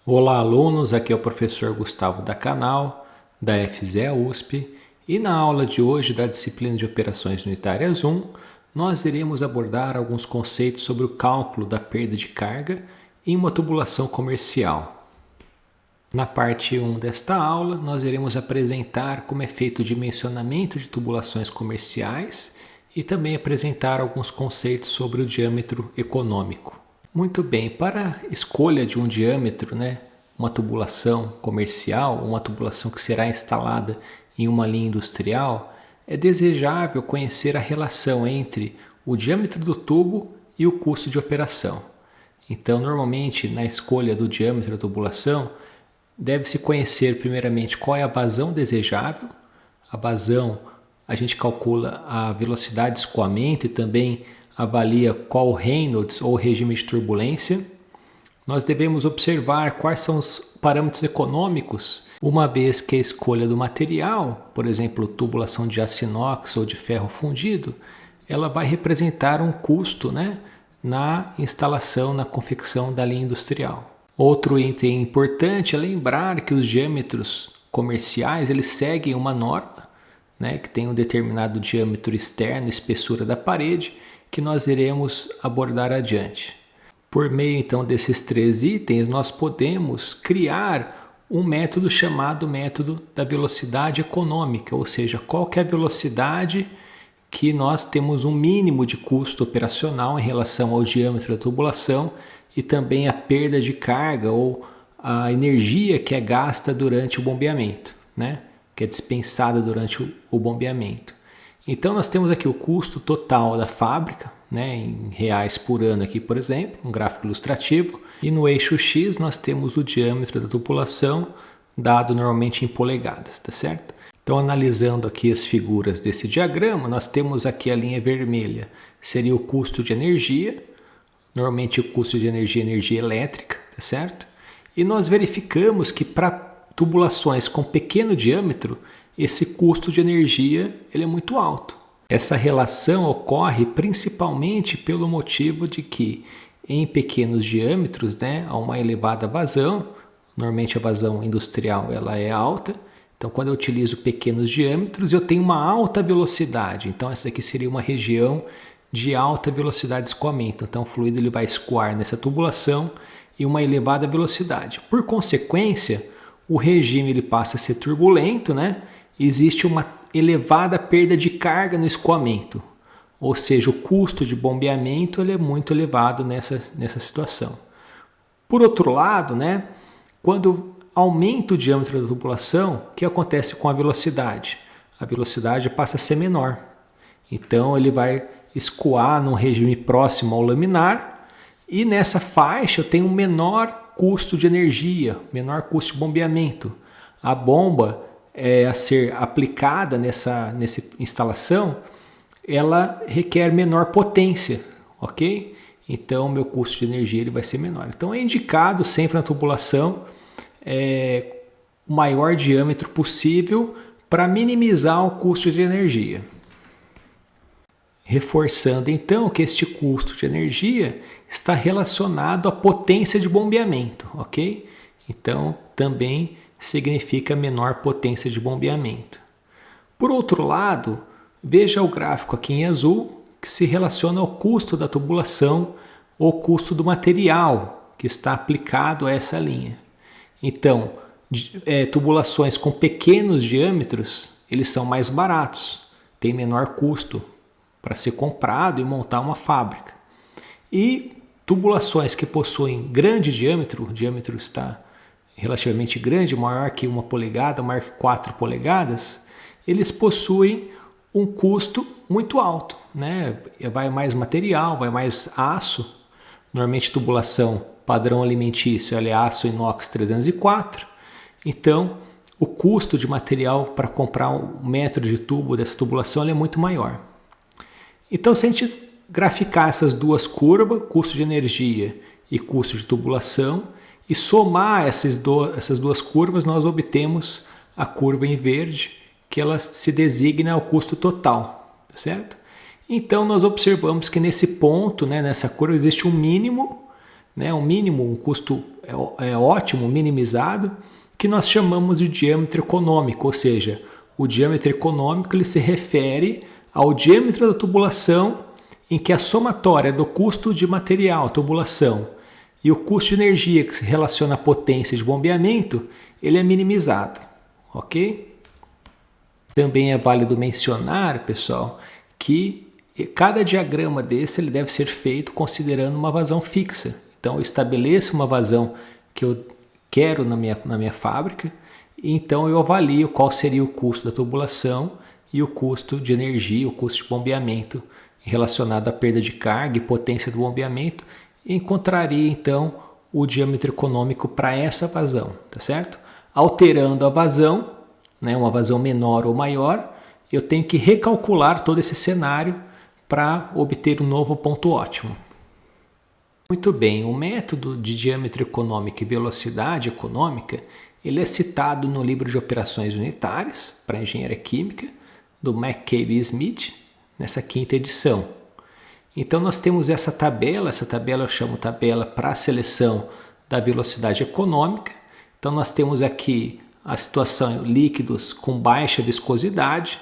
Olá, alunos! Aqui é o professor Gustavo da Canal, da FZE USP, e na aula de hoje da disciplina de Operações Unitárias 1, nós iremos abordar alguns conceitos sobre o cálculo da perda de carga em uma tubulação comercial. Na parte 1 desta aula, nós iremos apresentar como é feito o dimensionamento de tubulações comerciais e também apresentar alguns conceitos sobre o diâmetro econômico. Muito bem, para a escolha de um diâmetro, uma tubulação comercial, uma tubulação que será instalada em uma linha industrial, é desejável conhecer a relação entre o diâmetro do tubo e o custo de operação. Então, normalmente, na escolha do diâmetro da tubulação, deve-se conhecer primeiramente qual é a vazão desejável. A vazão, a gente calcula a velocidade de escoamento e também avalia qual o Reynolds ou regime de turbulência. Nós devemos observar quais são os parâmetros econômicos, uma vez que a escolha do material, por exemplo, tubulação de aço inox ou de ferro fundido, ela vai representar um custo, na instalação, na confecção da linha industrial. Outro item importante é lembrar que os diâmetros comerciais eles seguem uma norma, que tem um determinado diâmetro externo, espessura da parede, que nós iremos abordar adiante. Por meio então desses três itens, nós podemos criar um método chamado método da velocidade econômica, ou seja, qual que é a velocidade que nós temos um mínimo de custo operacional em relação ao diâmetro da tubulação e também a perda de carga ou a energia que é gasta durante o bombeamento, que é dispensada durante o bombeamento. Então nós temos aqui o custo total da fábrica, em reais por ano aqui, por exemplo, um gráfico ilustrativo. E no eixo X nós temos o diâmetro da tubulação, dado normalmente em polegadas, tá certo? Então analisando aqui as figuras desse diagrama, nós temos aqui a linha vermelha, seria o custo de energia, normalmente o custo de energia é energia elétrica, tá certo? E nós verificamos que para tubulações com pequeno diâmetro, esse custo de energia ele é muito alto. Essa relação ocorre principalmente pelo motivo de que em pequenos diâmetros, há uma elevada vazão, normalmente a vazão industrial ela é alta, então quando eu utilizo pequenos diâmetros eu tenho uma alta velocidade, então essa aqui seria uma região de alta velocidade de escoamento, então o fluido ele vai escoar nessa tubulação em uma elevada velocidade. Por consequência, o regime ele passa a ser turbulento, existe uma elevada perda de carga no escoamento, ou seja, o custo de bombeamento ele é muito elevado nessa situação. Por outro lado, quando aumenta o diâmetro da tubulação, o que acontece com a velocidade? A velocidade passa a ser menor, então ele vai escoar num regime próximo ao laminar e nessa faixa eu tenho um menor custo de energia, menor custo de bombeamento. A bomba a ser aplicada nessa instalação, ela requer menor potência, ok? Então, meu custo de energia ele vai ser menor. Então, é indicado sempre na tubulação o maior diâmetro possível para minimizar o custo de energia. Reforçando, então, que este custo de energia está relacionado à potência de bombeamento, ok? Então, também significa menor potência de bombeamento. Por outro lado, veja o gráfico aqui em azul, que se relaciona ao custo da tubulação ou custo do material que está aplicado a essa linha. Então, tubulações com pequenos diâmetros, eles são mais baratos, têm menor custo para ser comprado e montar uma fábrica. E tubulações que possuem grande diâmetro, o diâmetro está relativamente grande, maior que 1 polegada, maior que 4 polegadas, eles possuem um custo muito alto, vai mais material, vai mais aço, normalmente tubulação padrão alimentício é aço inox 304, então o custo de material para comprar um metro de tubo dessa tubulação é muito maior. Então se a gente graficar essas duas curvas, custo de energia e custo de tubulação, e somar essas duas curvas, nós obtemos a curva em verde, que ela se designa ao custo total, certo? Então nós observamos que nesse ponto, nessa curva, existe um mínimo né, um custo ótimo, minimizado, que nós chamamos de diâmetro econômico, ou seja, o diâmetro econômico ele se refere ao diâmetro da tubulação em que a somatória do custo de material, tubulação, e o custo de energia que se relaciona à potência de bombeamento, ele é minimizado, ok? Também é válido mencionar, pessoal, que cada diagrama desse ele deve ser feito considerando uma vazão fixa. Então eu estabeleço uma vazão que eu quero na minha fábrica, e então eu avalio qual seria o custo da tubulação e o custo de energia, o custo de bombeamento relacionado à perda de carga e potência do bombeamento, e encontraria então o diâmetro econômico para essa vazão, tá certo? Alterando a vazão, né, uma vazão menor ou maior, eu tenho que recalcular todo esse cenário para obter um novo ponto ótimo. Muito bem, o método de diâmetro econômico e velocidade econômica, ele é citado no livro de operações unitárias para engenharia química, do McCabe e Smith, nessa 5ª edição. Então nós temos essa tabela eu chamo tabela para a seleção da velocidade econômica. Então nós temos aqui a situação líquidos com baixa viscosidade.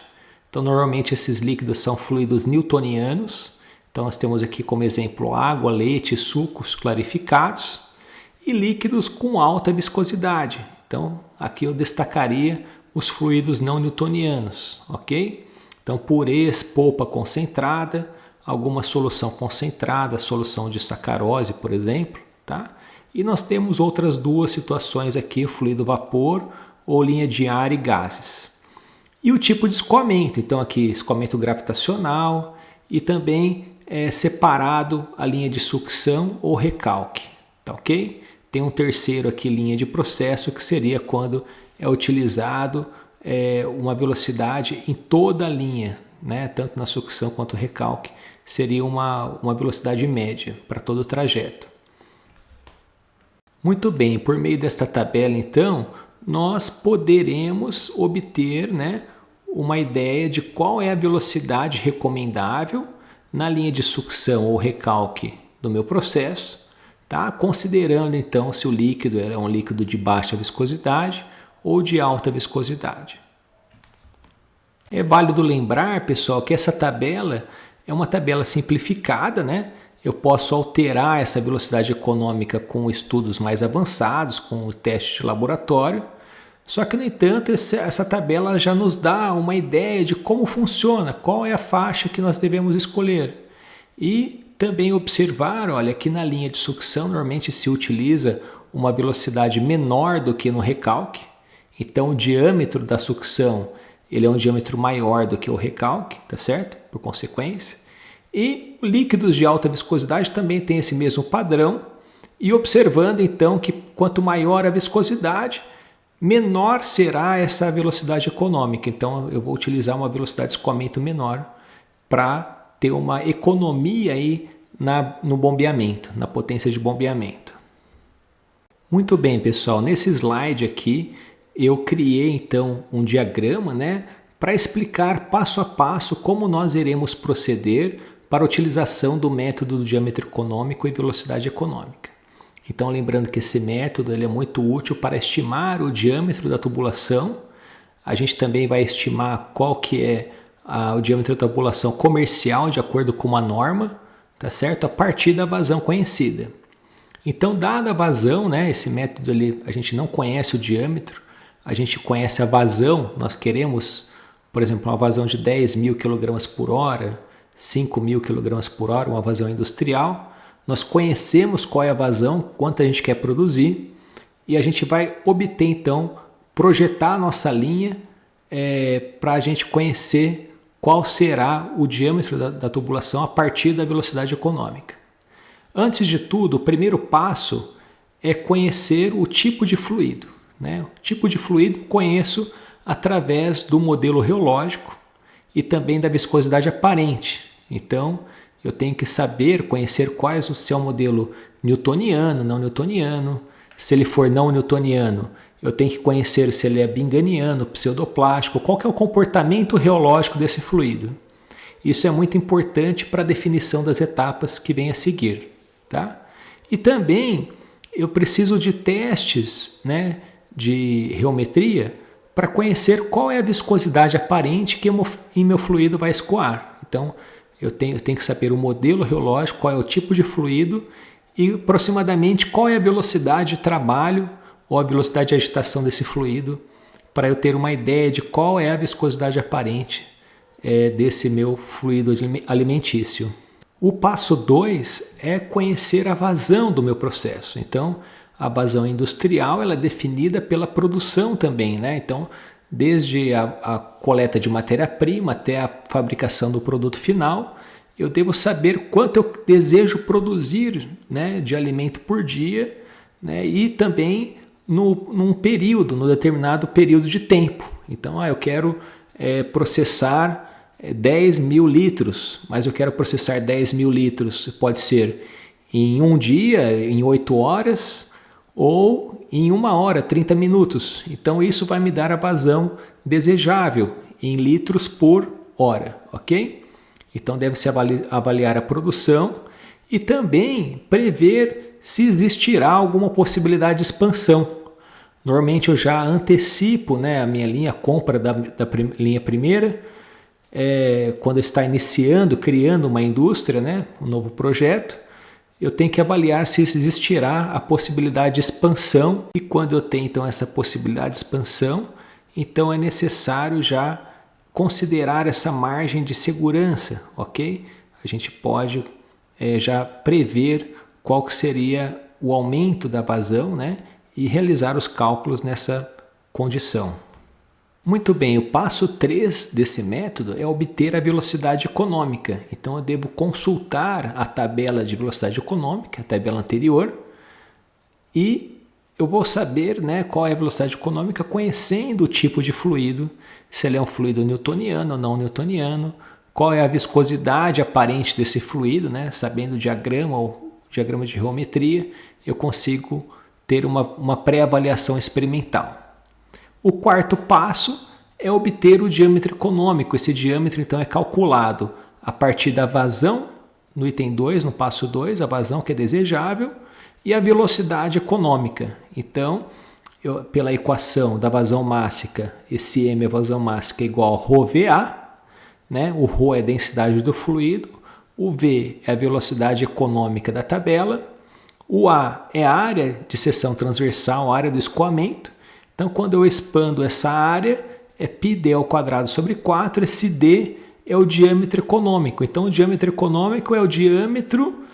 Então normalmente esses líquidos são fluidos newtonianos. Então nós temos aqui como exemplo água, leite, sucos clarificados e líquidos com alta viscosidade. Então aqui eu destacaria os fluidos não newtonianos, ok? Então purês, polpa concentrada, alguma solução concentrada, solução de sacarose, por exemplo, tá? E nós temos outras duas situações aqui, fluido vapor ou linha de ar e gases. E o tipo de escoamento, então aqui escoamento gravitacional e também separado a linha de sucção ou recalque, tá ok? Tem um terceiro aqui, linha de processo, que seria quando é utilizado uma velocidade em toda a linha, né? Tanto na sucção quanto recalque, seria uma velocidade média para todo o trajeto. Muito bem, por meio desta tabela, então, nós poderemos obter, né, uma ideia de qual é a velocidade recomendável na linha de sucção ou recalque do meu processo, tá? Considerando então se o líquido é um líquido de baixa viscosidade ou de alta viscosidade. É válido lembrar, pessoal, que essa tabela é uma tabela simplificada, né? Eu posso alterar essa velocidade econômica com estudos mais avançados, com o teste de laboratório. Só que, no entanto, essa tabela já nos dá uma ideia de como funciona, qual é a faixa que nós devemos escolher. E também observar, olha, que na linha de sucção normalmente se utiliza uma velocidade menor do que no recalque. Então o diâmetro da sucção ele é um diâmetro maior do que o recalque, tá certo? Por consequência. E líquidos de alta viscosidade também tem esse mesmo padrão. E observando então que quanto maior a viscosidade, menor será essa velocidade econômica. Então eu vou utilizar uma velocidade de escoamento menor para ter uma economia aí no bombeamento, na potência de bombeamento. Muito bem, pessoal, nesse slide aqui eu criei então um diagrama, né, para explicar passo a passo como nós iremos proceder para a utilização do método do diâmetro econômico e velocidade econômica. Então, lembrando que esse método ele é muito útil para estimar o diâmetro da tubulação. A gente também vai estimar qual que é o diâmetro da tubulação comercial de acordo com uma norma, tá certo? A partir da vazão conhecida. Então, dada a vazão, né, esse método ali, a gente não conhece o diâmetro, a gente conhece a vazão, nós queremos, por exemplo, uma vazão de 10.000 kg por hora, 5.000 kg por hora, uma vazão industrial. Nós conhecemos qual é a vazão, quanto a gente quer produzir, e a gente vai obter, então, projetar a nossa linha para a gente conhecer qual será o diâmetro da tubulação a partir da velocidade econômica. Antes de tudo, o primeiro passo é conhecer o tipo de fluido, né? O tipo de fluido eu conheço através do modelo reológico e também da viscosidade aparente. Então, eu tenho que saber, conhecer se é um modelo newtoniano, não newtoniano. Se ele for não newtoniano, eu tenho que conhecer se ele é binganiano, pseudoplástico, qual que é o comportamento reológico desse fluido. Isso é muito importante para a definição das etapas que vem a seguir, tá? E também eu preciso de testes, né, de reometria para conhecer qual é a viscosidade aparente que em meu fluido vai escoar. Então, eu tenho que saber o modelo reológico, qual é o tipo de fluido e aproximadamente qual é a velocidade de trabalho ou a velocidade de agitação desse fluido, para eu ter uma ideia de qual é a viscosidade aparente desse meu fluido alimentício. O passo 2 é conhecer a vazão do meu processo. Então, a vazão industrial ela é definida pela produção também, né? Então, desde a coleta de matéria-prima até a fabricação do produto final, eu devo saber quanto eu desejo produzir, né, de alimento por dia, né, e também num determinado período de tempo. Então, eu quero processar 10 mil litros, mas eu quero processar 10 mil litros, pode ser em um dia, em 8 horas, ou em 1 hora, 30 minutos. Então, isso vai me dar a vazão desejável em litros por hora, ok? Então, deve-se avaliar a produção e também prever se existirá alguma possibilidade de expansão. Normalmente eu já antecipo, né, a minha linha, a compra da linha primeira, quando está iniciando, criando uma indústria, né, um novo projeto, eu tenho que avaliar se existirá a possibilidade de expansão. E quando eu tenho então essa possibilidade de expansão, então é necessário já considerar essa margem de segurança, ok? A gente pode já prever qual que seria o aumento da vazão, né? E realizar os cálculos nessa condição. Muito bem, o passo 3 desse método é obter a velocidade econômica. Então eu devo consultar a tabela de velocidade econômica, a tabela anterior, e eu vou saber, né, qual é a velocidade econômica conhecendo o tipo de fluido, se ele é um fluido newtoniano ou não newtoniano, qual é a viscosidade aparente desse fluido, né, sabendo o diagrama ou diagrama de reometria, eu consigo ter uma pré-avaliação experimental. O quarto passo é obter o diâmetro econômico. Esse diâmetro então é calculado a partir da vazão, no item 2, no passo 2, a vazão que é desejável, e a velocidade econômica. Então, pela equação da vazão mássica, esse M é a vazão mássica igual a ρVA, né? O ρ é a densidade do fluido, o V é a velocidade econômica da tabela, o A é a área de seção transversal, a área do escoamento. Então, quando eu expando essa área, é πd ao quadrado sobre 4, esse d é o diâmetro econômico. Então, o diâmetro econômico é o diâmetro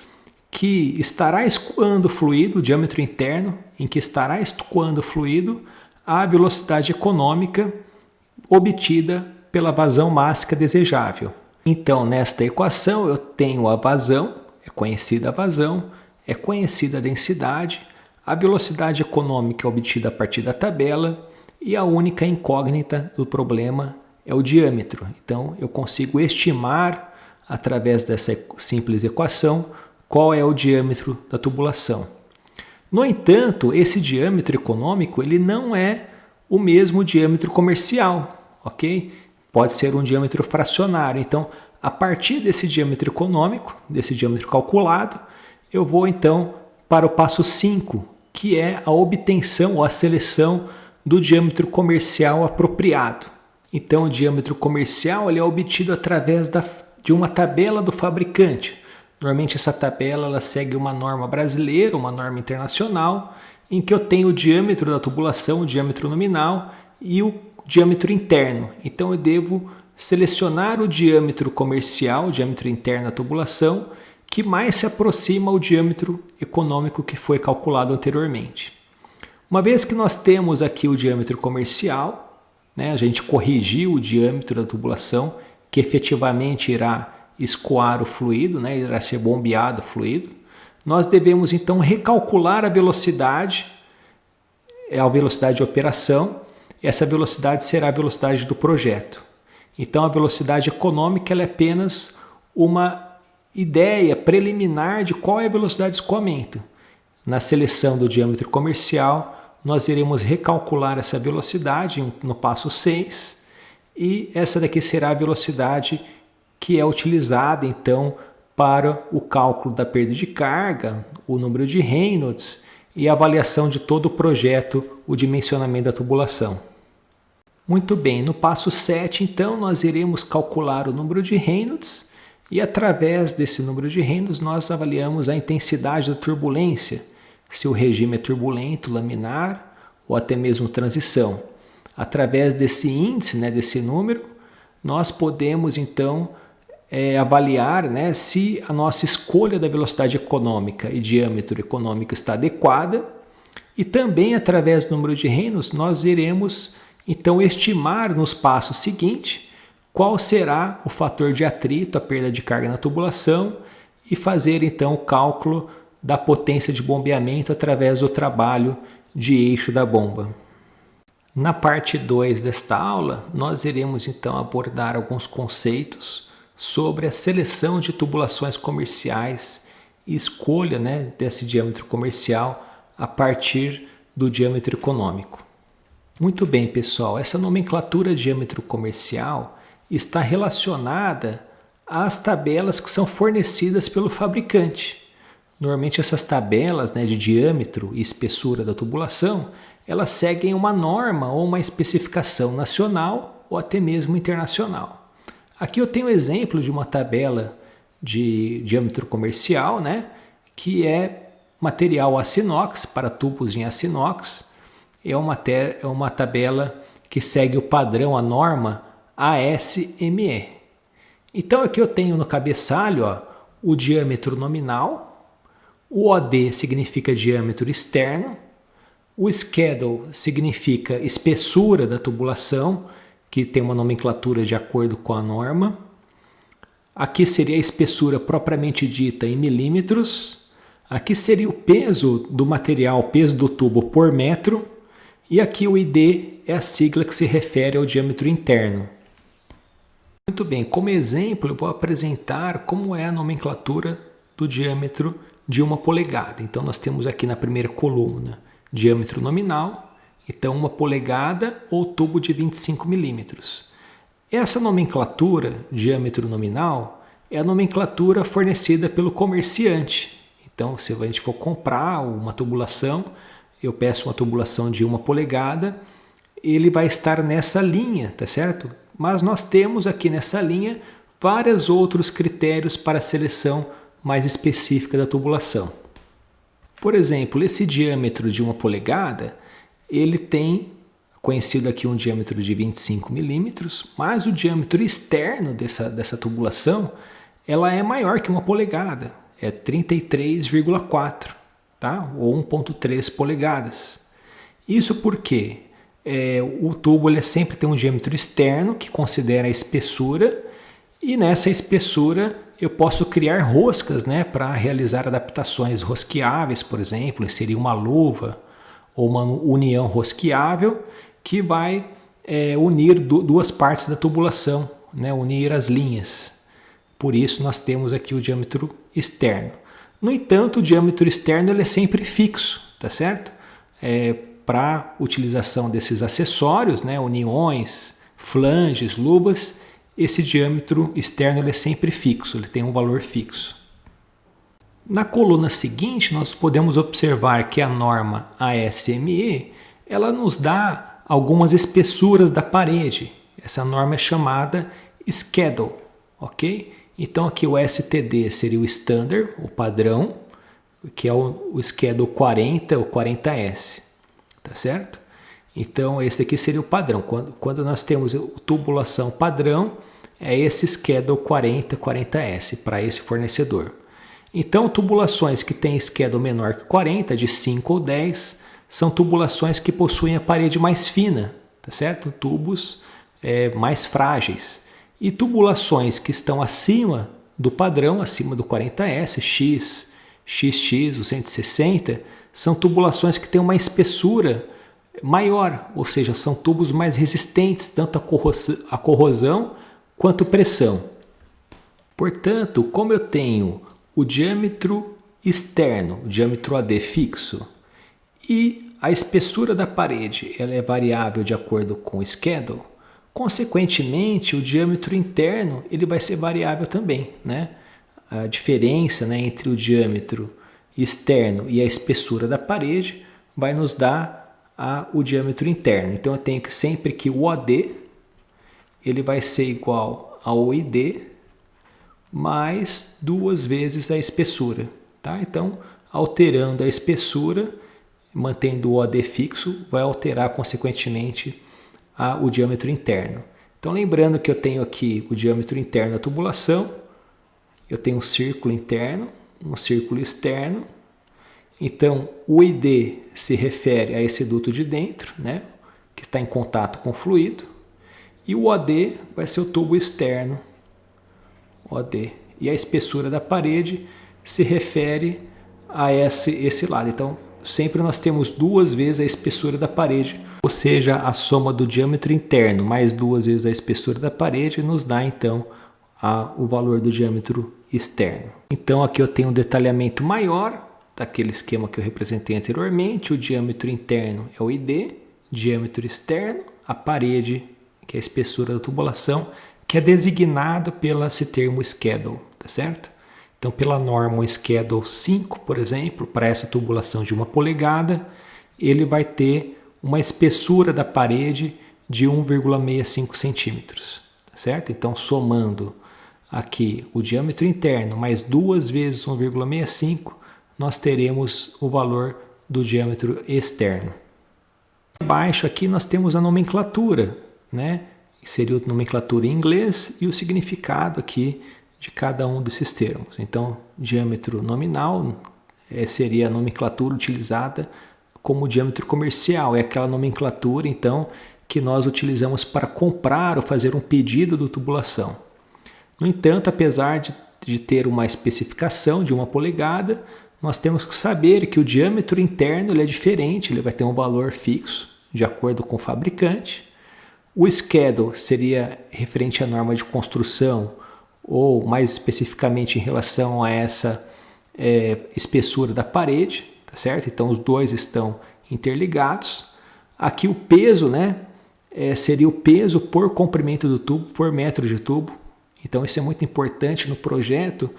que estará escoando o fluido, o diâmetro interno em que estará escoando o fluido, a velocidade econômica obtida pela vazão mássica desejável. Então, nesta equação, eu tenho a vazão, é conhecida a vazão, é conhecida a densidade, a velocidade econômica é obtida a partir da tabela e a única incógnita do problema é o diâmetro. Então, eu consigo estimar, através dessa simples equação, qual é o diâmetro da tubulação. No entanto, esse diâmetro econômico ele não é o mesmo diâmetro comercial, ok? Pode ser um diâmetro fracionário. Então, a partir desse diâmetro econômico, desse diâmetro calculado, eu vou então para o passo 5, que é a obtenção ou a seleção do diâmetro comercial apropriado. Então, o diâmetro comercial ele é obtido através de uma tabela do fabricante. Normalmente essa tabela ela segue uma norma brasileira, uma norma internacional, em que eu tenho o diâmetro da tubulação, o diâmetro nominal e o diâmetro interno. Então eu devo selecionar o diâmetro comercial, o diâmetro interno da tubulação, que mais se aproxima ao diâmetro econômico que foi calculado anteriormente. Uma vez que nós temos aqui o diâmetro comercial, né, a gente corrigiu o diâmetro da tubulação, que efetivamente irá escoar o fluido, né, irá ser bombeado o fluido, nós devemos então recalcular a velocidade de operação. Essa velocidade será a velocidade do projeto. Então a velocidade econômica ela é apenas uma ideia preliminar de qual é a velocidade de escoamento. Na seleção do diâmetro comercial, nós iremos recalcular essa velocidade no passo 6 e essa daqui será a velocidade que é utilizada então para o cálculo da perda de carga, o número de Reynolds e a avaliação de todo o projeto, o dimensionamento da tubulação. Muito bem, no passo 7, então, nós iremos calcular o número de Reynolds e através desse número de Reynolds nós avaliamos a intensidade da turbulência, se o regime é turbulento, laminar ou até mesmo transição. Através desse índice, desse número, nós podemos então avaliar se a nossa escolha da velocidade econômica e diâmetro econômico está adequada, e também através do número de Reynolds nós iremos então estimar nos passos seguintes qual será o fator de atrito, a perda de carga na tubulação, e fazer então o cálculo da potência de bombeamento através do trabalho de eixo da bomba. Na parte 2 desta aula, nós iremos então abordar alguns conceitos sobre a seleção de tubulações comerciais e escolha desse diâmetro comercial a partir do diâmetro econômico. Muito bem, pessoal, essa nomenclatura de diâmetro comercial está relacionada às tabelas que são fornecidas pelo fabricante. Normalmente essas tabelas de diâmetro e espessura da tubulação, elas seguem uma norma ou uma especificação nacional ou até mesmo internacional. Aqui eu tenho um exemplo de uma tabela de diâmetro comercial, que é material aço inox para tubos em aço inox. É uma tabela que segue o padrão, a norma ASME. Então aqui eu tenho no cabeçalho o diâmetro nominal, o OD significa diâmetro externo, o schedule significa espessura da tubulação, que tem uma nomenclatura de acordo com a norma. Aqui seria a espessura propriamente dita em milímetros. Aqui seria o peso do material, peso do tubo por metro. E aqui o ID é a sigla que se refere ao diâmetro interno. Muito bem, como exemplo eu vou apresentar como é a nomenclatura do diâmetro de 1 polegada. Então nós temos aqui na primeira coluna diâmetro nominal, então 1 polegada ou tubo de 25 milímetros. Essa nomenclatura, diâmetro nominal, é a nomenclatura fornecida pelo comerciante. Então, se a gente for comprar uma tubulação, eu peço uma tubulação de 1 polegada, ele vai estar nessa linha, tá certo? Mas nós temos aqui nessa linha vários outros critérios para a seleção mais específica da tubulação. Por exemplo, esse diâmetro de 1 polegada, ele tem, conhecido aqui, um diâmetro de 25 milímetros, mas o diâmetro externo dessa tubulação, ela é maior que 1 polegada, é 33,4, tá? Ou 1,3 polegadas. Isso porque o tubo ele sempre tem um diâmetro externo, que considera a espessura, e nessa espessura eu posso criar roscas para realizar adaptações rosqueáveis, por exemplo, seria uma luva, ou uma união rosqueável que vai unir duas partes da tubulação, unir as linhas. Por isso nós temos aqui o diâmetro externo. No entanto, o diâmetro externo ele é sempre fixo, tá certo? Para utilização desses acessórios, uniões, flanges, luvas, esse diâmetro externo ele é sempre fixo, ele tem um valor fixo. Na coluna seguinte, nós podemos observar que a norma ASME, ela nos dá algumas espessuras da parede. Essa norma é chamada Schedule, ok? Então aqui o STD seria o Standard, o padrão, que é o Schedule 40 ou 40S, tá certo? Então esse aqui seria o padrão. Quando nós temos tubulação padrão, é esse Schedule 40, 40S para esse fornecedor. Então, tubulações que têm schedule menor que 40, de 5 ou 10, são tubulações que possuem a parede mais fina, tá certo? Tubos mais frágeis. E tubulações que estão acima do padrão, acima do 40S, X, XX, o 160, são tubulações que têm uma espessura maior, ou seja, são tubos mais resistentes tanto à corrosão quanto pressão. Portanto, como eu tenho o diâmetro externo, o diâmetro AD fixo, e a espessura da parede ela é variável de acordo com o schedule, consequentemente o diâmetro interno ele vai ser variável também, a diferença, né, entre o diâmetro externo e a espessura da parede vai nos dar o diâmetro interno. Então eu tenho que sempre que o OD ele vai ser igual ao OID mais 2 vezes a espessura. Tá? Então, alterando a espessura, mantendo o OD fixo, vai alterar consequentemente o diâmetro interno. Então, lembrando que eu tenho aqui o diâmetro interno da tubulação, eu tenho um círculo interno, um círculo externo. Então, o ID se refere a esse duto de dentro, né, que está em contato com o fluido, e o OD vai ser o tubo externo, OD. E a espessura da parede se refere a esse lado. Então, sempre nós temos 2 vezes a espessura da parede, ou seja, a soma do diâmetro interno mais 2 vezes a espessura da parede nos dá então o valor do diâmetro externo. Então aqui eu tenho um detalhamento maior daquele esquema que eu representei anteriormente. O diâmetro interno é o ID, diâmetro externo, a parede, que é a espessura da tubulação, que é designado pelo esse termo schedule, tá certo? Então, pela norma Schedule 5, por exemplo, para essa tubulação de 1 polegada, ele vai ter uma espessura da parede de 1,65 centímetros, tá certo? Então, somando aqui o diâmetro interno mais 2 vezes 1,65, nós teremos o valor do diâmetro externo. Abaixo aqui nós temos a nomenclatura, né? Seria a nomenclatura em inglês e o significado aqui de cada um desses termos. Então, diâmetro nominal seria a nomenclatura utilizada como diâmetro comercial. É aquela nomenclatura, então, que nós utilizamos para comprar ou fazer um pedido de tubulação. No entanto, apesar de ter uma especificação de 1 polegada, nós temos que saber que o diâmetro interno ele é diferente, ele vai ter um valor fixo, de acordo com o fabricante. O schedule seria referente à norma de construção, ou mais especificamente em relação a essa espessura da parede, tá certo? Então os dois estão interligados. Aqui o peso, né, seria o peso por comprimento do tubo, por metro de tubo. Então isso é muito importante no projeto,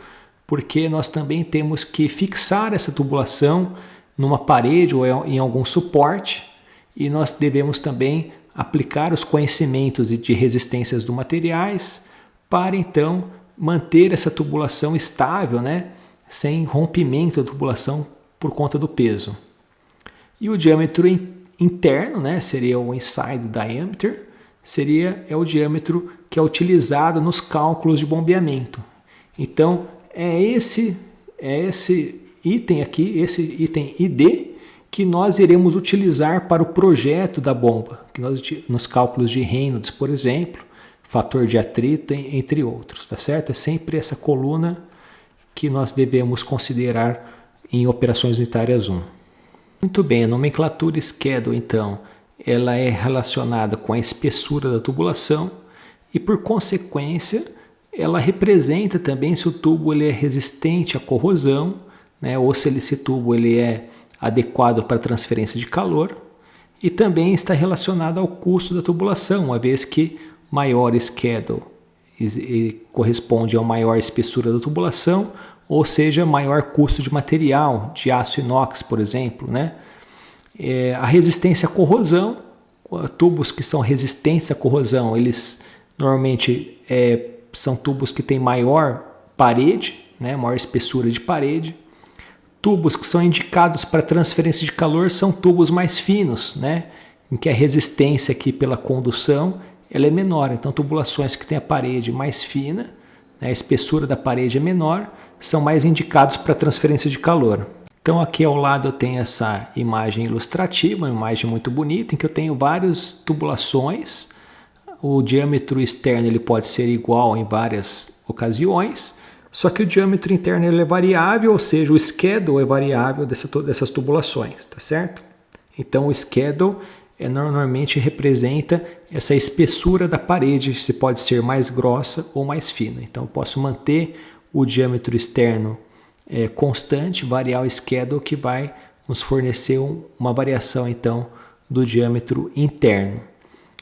porque nós também temos que fixar essa tubulação numa parede ou em algum suporte, e nós devemos também aplicar os conhecimentos de resistências dos materiais para então manter essa tubulação estável, né, sem rompimento da tubulação por conta do peso. E o diâmetro interno, né, seria o inside diameter, é o diâmetro que é utilizado nos cálculos de bombeamento. Então, é esse item aqui, esse item ID, que nós iremos utilizar para o projeto da bomba, que nos cálculos de Reynolds, por exemplo, fator de atrito, entre outros, tá certo? É sempre essa coluna que nós devemos considerar em operações unitárias 1. Muito bem, a nomenclatura schedule, então, ela é relacionada com a espessura da tubulação e, por consequência, ela representa também se o tubo ele é resistente à corrosão, né, ou se esse tubo ele é adequado para transferência de calor, e também está relacionada ao custo da tubulação, uma vez que maior schedule corresponde a maior espessura da tubulação, ou seja, maior custo de material, de aço inox, por exemplo, né? A resistência à corrosão, tubos que são resistentes à corrosão, eles normalmente são tubos que têm maior parede, né? Maior espessura de parede. Tubos que são indicados para transferência de calor são tubos mais finos, né? Em que a resistência aqui pela condução ela é menor. Então, tubulações que têm a parede mais fina, né, a espessura da parede é menor, são mais indicados para transferência de calor. Então, aqui ao lado eu tenho essa imagem ilustrativa, uma imagem muito bonita, em que eu tenho várias tubulações. O diâmetro externo ele pode ser igual em várias ocasiões, só que o diâmetro interno ele é variável, ou seja, o schedule é variável dessas tubulações, tá certo? Então, o schedule normalmente representa essa espessura da parede, se pode ser mais grossa ou mais fina. Então, eu posso manter o diâmetro externo constante, variar o schedule, que vai nos fornecer uma variação, então, do diâmetro interno.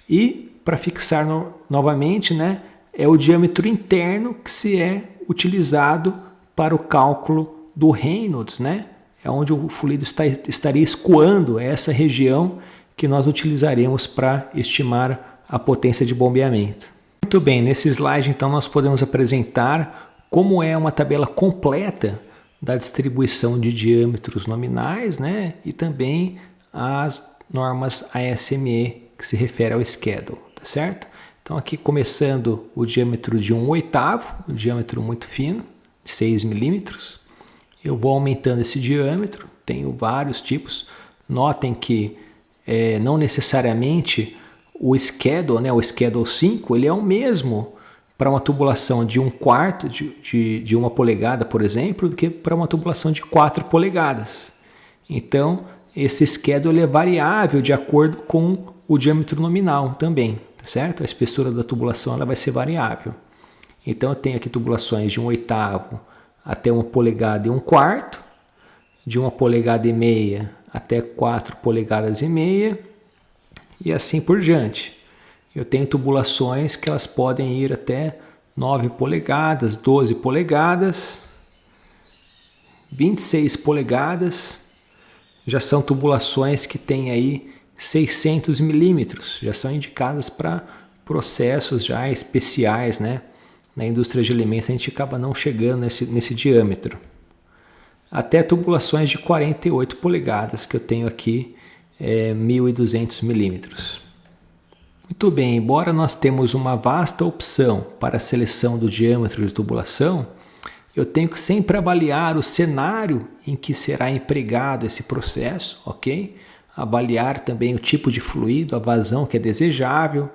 E, para fixar novamente, né, é o diâmetro interno que se é utilizado para o cálculo do Reynolds, né? É onde o fluido estaria escoando, é essa região que nós utilizaremos para estimar a potência de bombeamento. Muito bem, nesse slide então nós podemos apresentar como é uma tabela completa da distribuição de diâmetros nominais, né? E também as normas ASME, que se refere ao schedule, tá certo? Então aqui começando o diâmetro de 1/8, um diâmetro muito fino, de 6 milímetros. Eu vou aumentando esse diâmetro, tenho vários tipos. Notem que não necessariamente o schedule, né, o schedule 5, ele é o mesmo para uma tubulação de 1/4 de 1 polegada, por exemplo, do que para uma tubulação de 4 polegadas. Então, esse schedule é variável de acordo com o diâmetro nominal também, tá certo? A espessura da tubulação ela vai ser variável. Então, eu tenho aqui tubulações de 1/8 até 1 polegada e 1/4, de 1 polegada e meia até 4 polegadas e meia, e assim por diante. Eu tenho tubulações que elas podem ir até 9 polegadas, 12 polegadas, 26 polegadas. Já são tubulações que têm aí 600 milímetros, já são indicadas para processos já especiais, né? Na indústria de alimentos a gente acaba não chegando nesse diâmetro. Até tubulações de 48 polegadas, que eu tenho aqui 1.200 milímetros. Muito bem, embora nós temos uma vasta opção para a seleção do diâmetro de tubulação, eu tenho que sempre avaliar o cenário em que será empregado esse processo, ok? Avaliar também o tipo de fluido, a vazão que é desejável,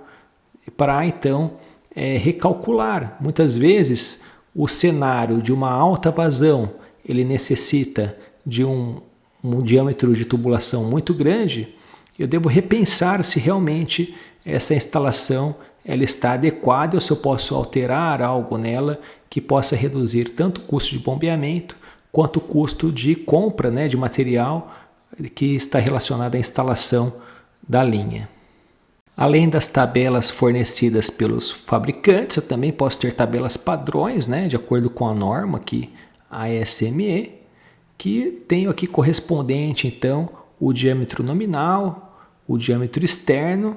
para então recalcular. Muitas vezes o cenário de uma alta vazão, ele necessita de um diâmetro de tubulação muito grande. Eu devo repensar se realmente essa instalação ela está adequada ou se eu posso alterar algo nela que possa reduzir tanto o custo de bombeamento quanto o custo de compra, né, de material que está relacionado à instalação da linha. Além das tabelas fornecidas pelos fabricantes, eu também posso ter tabelas padrões, né, de acordo com a norma aqui, a ASME, que tenho aqui correspondente então o diâmetro nominal, o diâmetro externo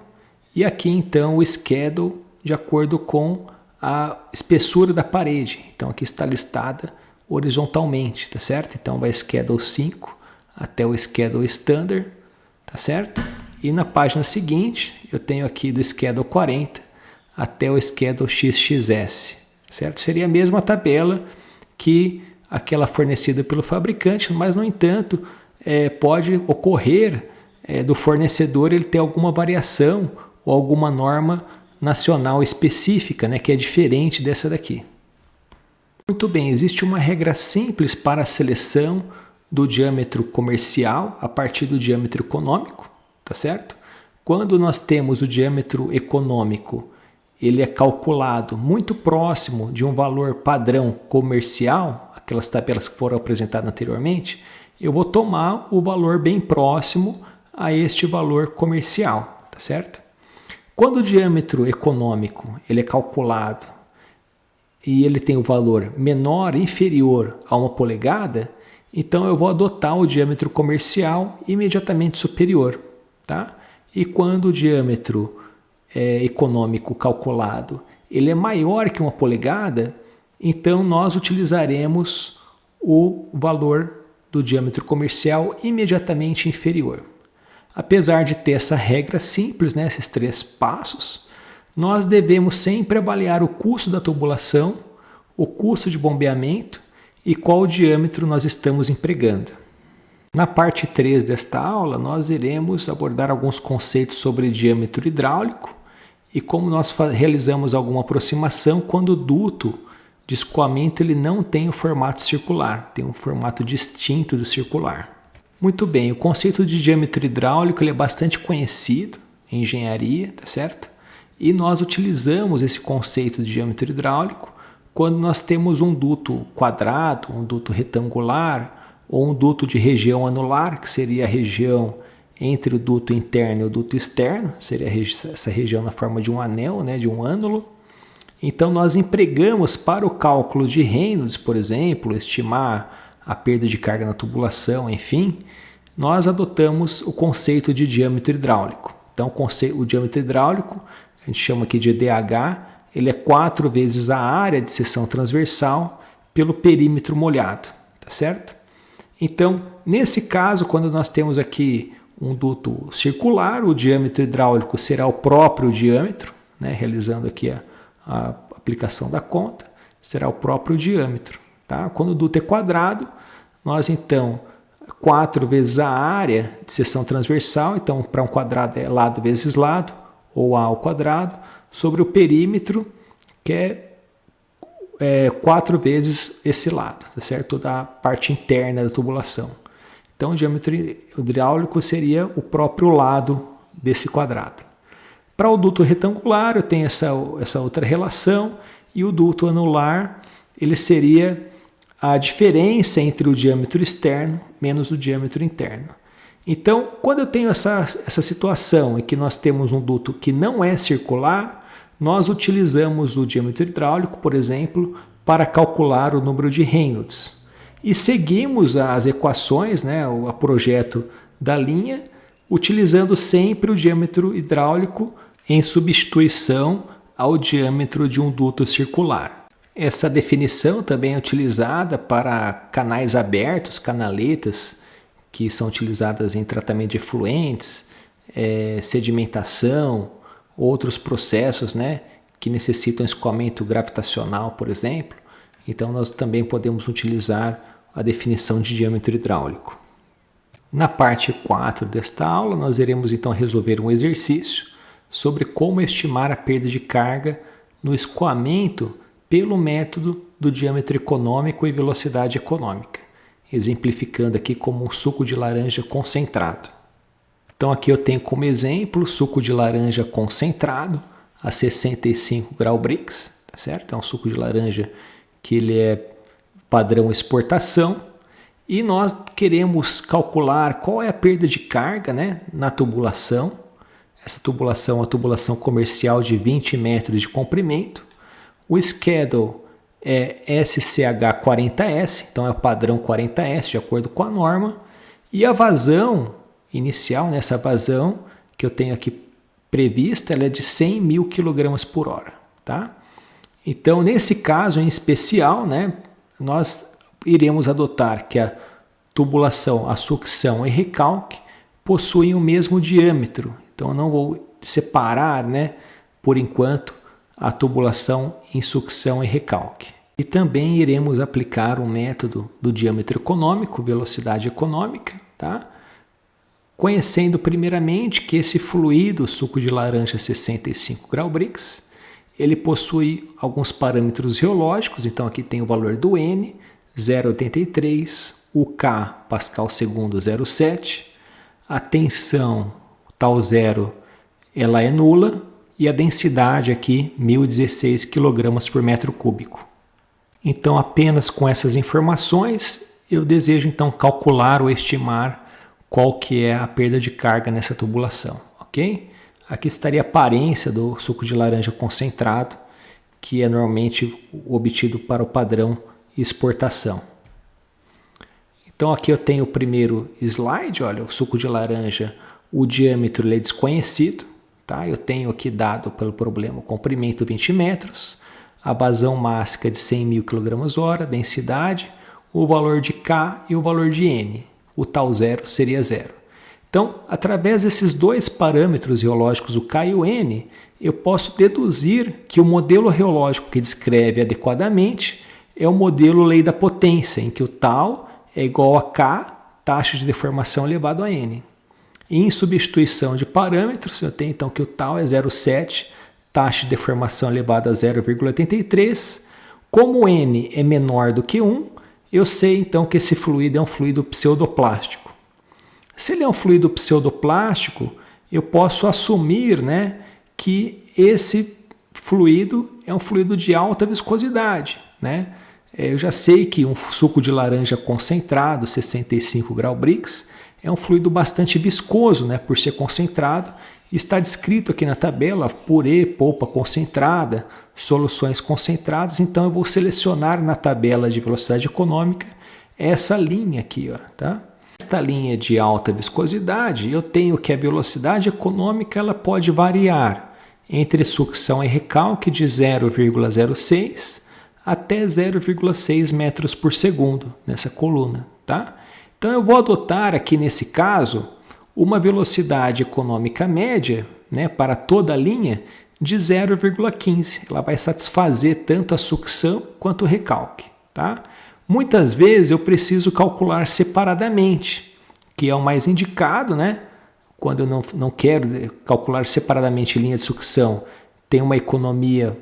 e aqui então o schedule de acordo com a espessura da parede. Então aqui está listada horizontalmente, tá certo? Então vai schedule 5 até o schedule standard, tá certo? E na página seguinte eu tenho aqui do schedule 40 até o schedule XXS, certo? Seria a mesma tabela que aquela fornecida pelo fabricante, mas no entanto pode ocorrer do fornecedor ele ter alguma variação ou alguma norma nacional específica, né, que é diferente dessa daqui. Muito bem, existe uma regra simples para a seleção do diâmetro comercial a partir do diâmetro econômico, tá certo? Quando nós temos o diâmetro econômico, ele é calculado muito próximo de um valor padrão comercial, aquelas tabelas que foram apresentadas anteriormente, eu vou tomar o valor bem próximo a este valor comercial, tá certo? Quando o diâmetro econômico ele é calculado e ele tem o valor menor, inferior a 1 polegada, então eu vou adotar o diâmetro comercial imediatamente superior, tá? E quando o diâmetro econômico calculado ele é maior que 1 polegada, então nós utilizaremos o valor do diâmetro comercial imediatamente inferior. Apesar de ter essa regra simples, né, esses 3 passos, nós devemos sempre avaliar o custo da tubulação, o custo de bombeamento e qual diâmetro nós estamos empregando. Na parte 3 desta aula, nós iremos abordar alguns conceitos sobre diâmetro hidráulico e como nós realizamos alguma aproximação quando o duto de escoamento ele não tem o formato circular, tem um formato distinto do circular. Muito bem, o conceito de diâmetro hidráulico ele é bastante conhecido em engenharia, tá certo? E nós utilizamos esse conceito de diâmetro hidráulico quando nós temos um duto quadrado, um duto retangular ou um duto de região anular, que seria a região entre o duto interno e o duto externo, seria essa região na forma de um anel, né, de um ânulo. Então nós empregamos para o cálculo de Reynolds, por exemplo, estimar a perda de carga na tubulação, enfim, nós adotamos o conceito de diâmetro hidráulico. Então o diâmetro hidráulico, a gente chama aqui de DH, ele é 4 vezes a área de seção transversal pelo perímetro molhado, tá certo? Então, nesse caso, quando nós temos aqui um duto circular, o diâmetro hidráulico será o próprio diâmetro, né? Realizando aqui a aplicação da conta, será o próprio diâmetro. Tá? Quando o duto é quadrado, nós então 4 vezes a área de seção transversal, então para um quadrado é lado vezes lado, ou A ao quadrado, sobre o perímetro, que é 4 vezes esse lado, tá certo? Toda a parte interna da tubulação. Então o diâmetro hidráulico seria o próprio lado desse quadrado. Para o duto retangular eu tenho essa outra relação, e o duto anular ele seria a diferença entre o diâmetro externo menos o diâmetro interno. Então, quando eu tenho essa situação em que nós temos um duto que não é circular, nós utilizamos o diâmetro hidráulico, por exemplo, para calcular o número de Reynolds. E seguimos as equações, né, o projeto da linha, utilizando sempre o diâmetro hidráulico em substituição ao diâmetro de um duto circular. Essa definição também é utilizada para canais abertos, canaletas, que são utilizadas em tratamento de efluentes, sedimentação, outros processos, né, que necessitam escoamento gravitacional, por exemplo. Então nós também podemos utilizar a definição de diâmetro hidráulico. Na parte 4 desta aula, nós iremos então resolver um exercício sobre como estimar a perda de carga no escoamento pelo método do diâmetro econômico e velocidade econômica, exemplificando aqui como um suco de laranja concentrado. Então aqui eu tenho como exemplo suco de laranja concentrado a 65 graus Brix, tá certo? É um suco de laranja que ele é padrão exportação, e nós queremos calcular qual é a perda de carga, né, na tubulação. Essa tubulação é uma tubulação comercial de 20 metros de comprimento. O schedule é SCH40S, então é o padrão 40S, de acordo com a norma. E a vazão inicial, nessa vazão que eu tenho aqui prevista, ela é de 100 mil kg por hora. Tá? Então, nesse caso em especial, né, nós iremos adotar que a tubulação, a sucção e recalque possuem o mesmo diâmetro. Então, eu não vou separar, né, por enquanto, a tubulação em sucção e recalque. E também iremos aplicar o método do diâmetro econômico, velocidade econômica, tá? Conhecendo primeiramente que esse fluido, suco de laranja 65 graus Brix, ele possui alguns parâmetros geológicos. Então aqui tem o valor do N, 0,83, o K, Pascal segundo, 0,7, a tensão, tal zero, ela é nula, e a densidade aqui, 1016 kg por metro cúbico. Então, apenas com essas informações, eu desejo então calcular ou estimar qual que é a perda de carga nessa tubulação, ok? Aqui estaria a aparência do suco de laranja concentrado, que é normalmente obtido para o padrão exportação. Então aqui eu tenho o primeiro slide, olha, o suco de laranja, o diâmetro ele é desconhecido. Tá? Eu tenho aqui dado pelo problema o comprimento 20 metros, a vazão máxima de 100 mil kg/h, densidade, o valor de K e o valor de N. O tal zero seria zero. Então, através desses dois parâmetros geológicos, o K e o N, eu posso deduzir que o modelo geológico que descreve adequadamente é o modelo lei da potência, em que o tal é igual a K, taxa de deformação elevado a N. Em substituição de parâmetros, eu tenho então que o tal é 0,7, taxa de deformação elevada a 0,83. Como N é menor do que 1, eu sei então que esse fluido é um fluido pseudoplástico. Se ele é um fluido pseudoplástico, eu posso assumir, né, que esse fluido é um fluido de alta viscosidade. Né? Eu já sei que um suco de laranja concentrado, 65 graus Brix, é um fluido bastante viscoso, né, por ser concentrado, Está descrito aqui na tabela purê, polpa concentrada, soluções concentradas, então eu vou selecionar na tabela de velocidade econômica essa linha aqui, ó, tá? Esta linha de alta viscosidade, eu tenho que a velocidade econômica ela pode variar entre sucção e recalque de 0,06 até 0,6 metros por segundo nessa coluna, tá? Então eu vou adotar aqui nesse caso uma velocidade econômica média, né, para toda a linha de 0,15. Ela vai satisfazer tanto a sucção quanto o recalque, tá? Muitas vezes eu preciso calcular separadamente, que é o mais indicado, né? Quando eu não quero calcular separadamente linha de sucção, tem uma economia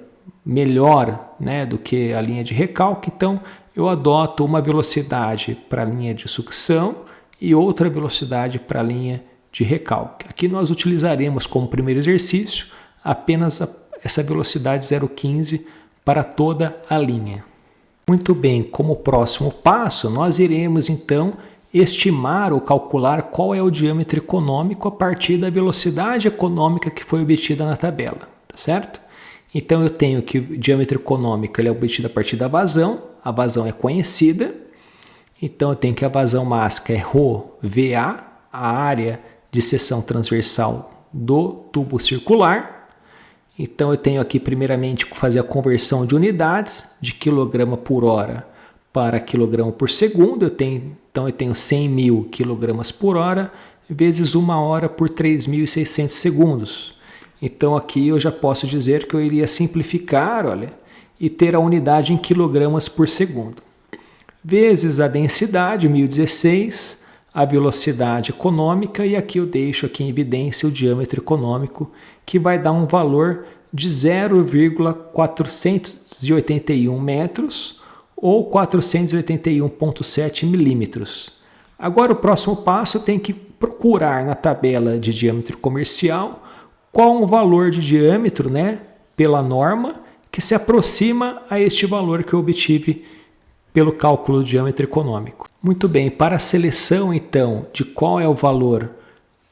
melhor, né, do que a linha de recalque, então eu adoto uma velocidade para a linha de sucção e outra velocidade para a linha de recalque. Aqui nós utilizaremos como primeiro exercício apenas essa velocidade 0,15 para toda a linha. Muito bem, como próximo passo, nós iremos então estimar ou calcular qual é o diâmetro econômico a partir da velocidade econômica que foi obtida na tabela, tá certo? Então eu tenho que o diâmetro econômico ele é obtido a partir da vazão, a vazão é conhecida, então eu tenho que a vazão máxima é ρVA, a área de seção transversal do tubo circular. Então eu tenho aqui primeiramente que fazer a conversão de unidades de quilograma por hora para quilograma por segundo. Então eu tenho 100.000 quilogramas por hora vezes 1 hora por 3.600 segundos. Então aqui eu já posso dizer que eu iria simplificar, olha, e ter a unidade em quilogramas por segundo. Vezes a densidade, 1016, a velocidade econômica, e aqui eu deixo aqui em evidência o diâmetro econômico, que vai dar um valor de 0,481 metros ou 481,7 milímetros. Agora o próximo passo eu tenho que procurar na tabela de diâmetro comercial qual o valor de diâmetro, né, pela norma, que se aproxima a este valor que eu obtive pelo cálculo do diâmetro econômico. Muito bem, para a seleção então de qual é o valor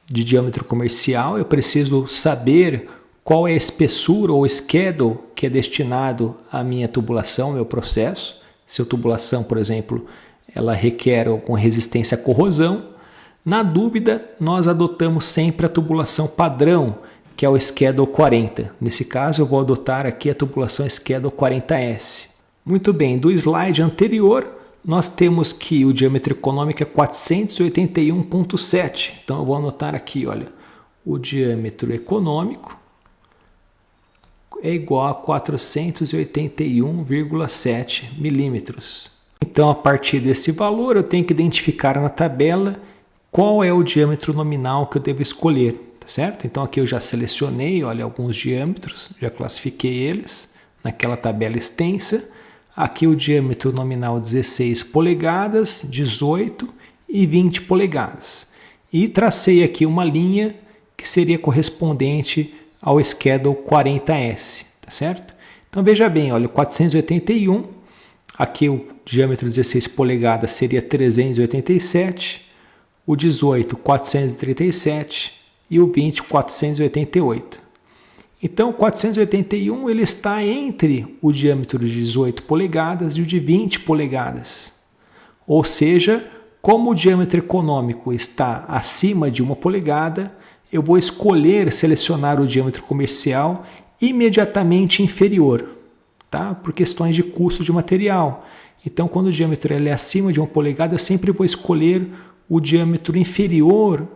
de diâmetro comercial, eu preciso saber qual é a espessura ou schedule que é destinado à minha tubulação, meu processo. Se a tubulação, por exemplo, ela requer alguma resistência à corrosão, na dúvida, nós adotamos sempre a tubulação padrão, que é o Schedule 40. Nesse caso, eu vou adotar aqui a tubulação Schedule 40S. Muito bem, do slide anterior, nós temos que o diâmetro econômico é 481,7. Então, eu vou anotar aqui, olha, o diâmetro econômico é igual a 481,7 milímetros. Então, a partir desse valor, eu tenho que identificar na tabela qual é o diâmetro nominal que eu devo escolher, tá certo? Então, aqui eu já selecionei, olha, alguns diâmetros, já classifiquei eles naquela tabela extensa. Aqui o diâmetro nominal 16 polegadas, 18 e 20 polegadas. E tracei aqui uma linha que seria correspondente ao Schedule 40S, tá certo? Então veja bem, olha, o 481, aqui o diâmetro 16 polegadas seria 387, o 18 437 e o 20 488. Então o 481 ele está entre o diâmetro de 18 polegadas e o de 20 polegadas. Ou seja, como o diâmetro econômico está acima de 1 polegada, eu vou escolher selecionar o diâmetro comercial imediatamente inferior, tá? Por questões de custo de material. Então, quando o diâmetro ele é acima de 1 polegada, eu sempre vou escolher o diâmetro inferior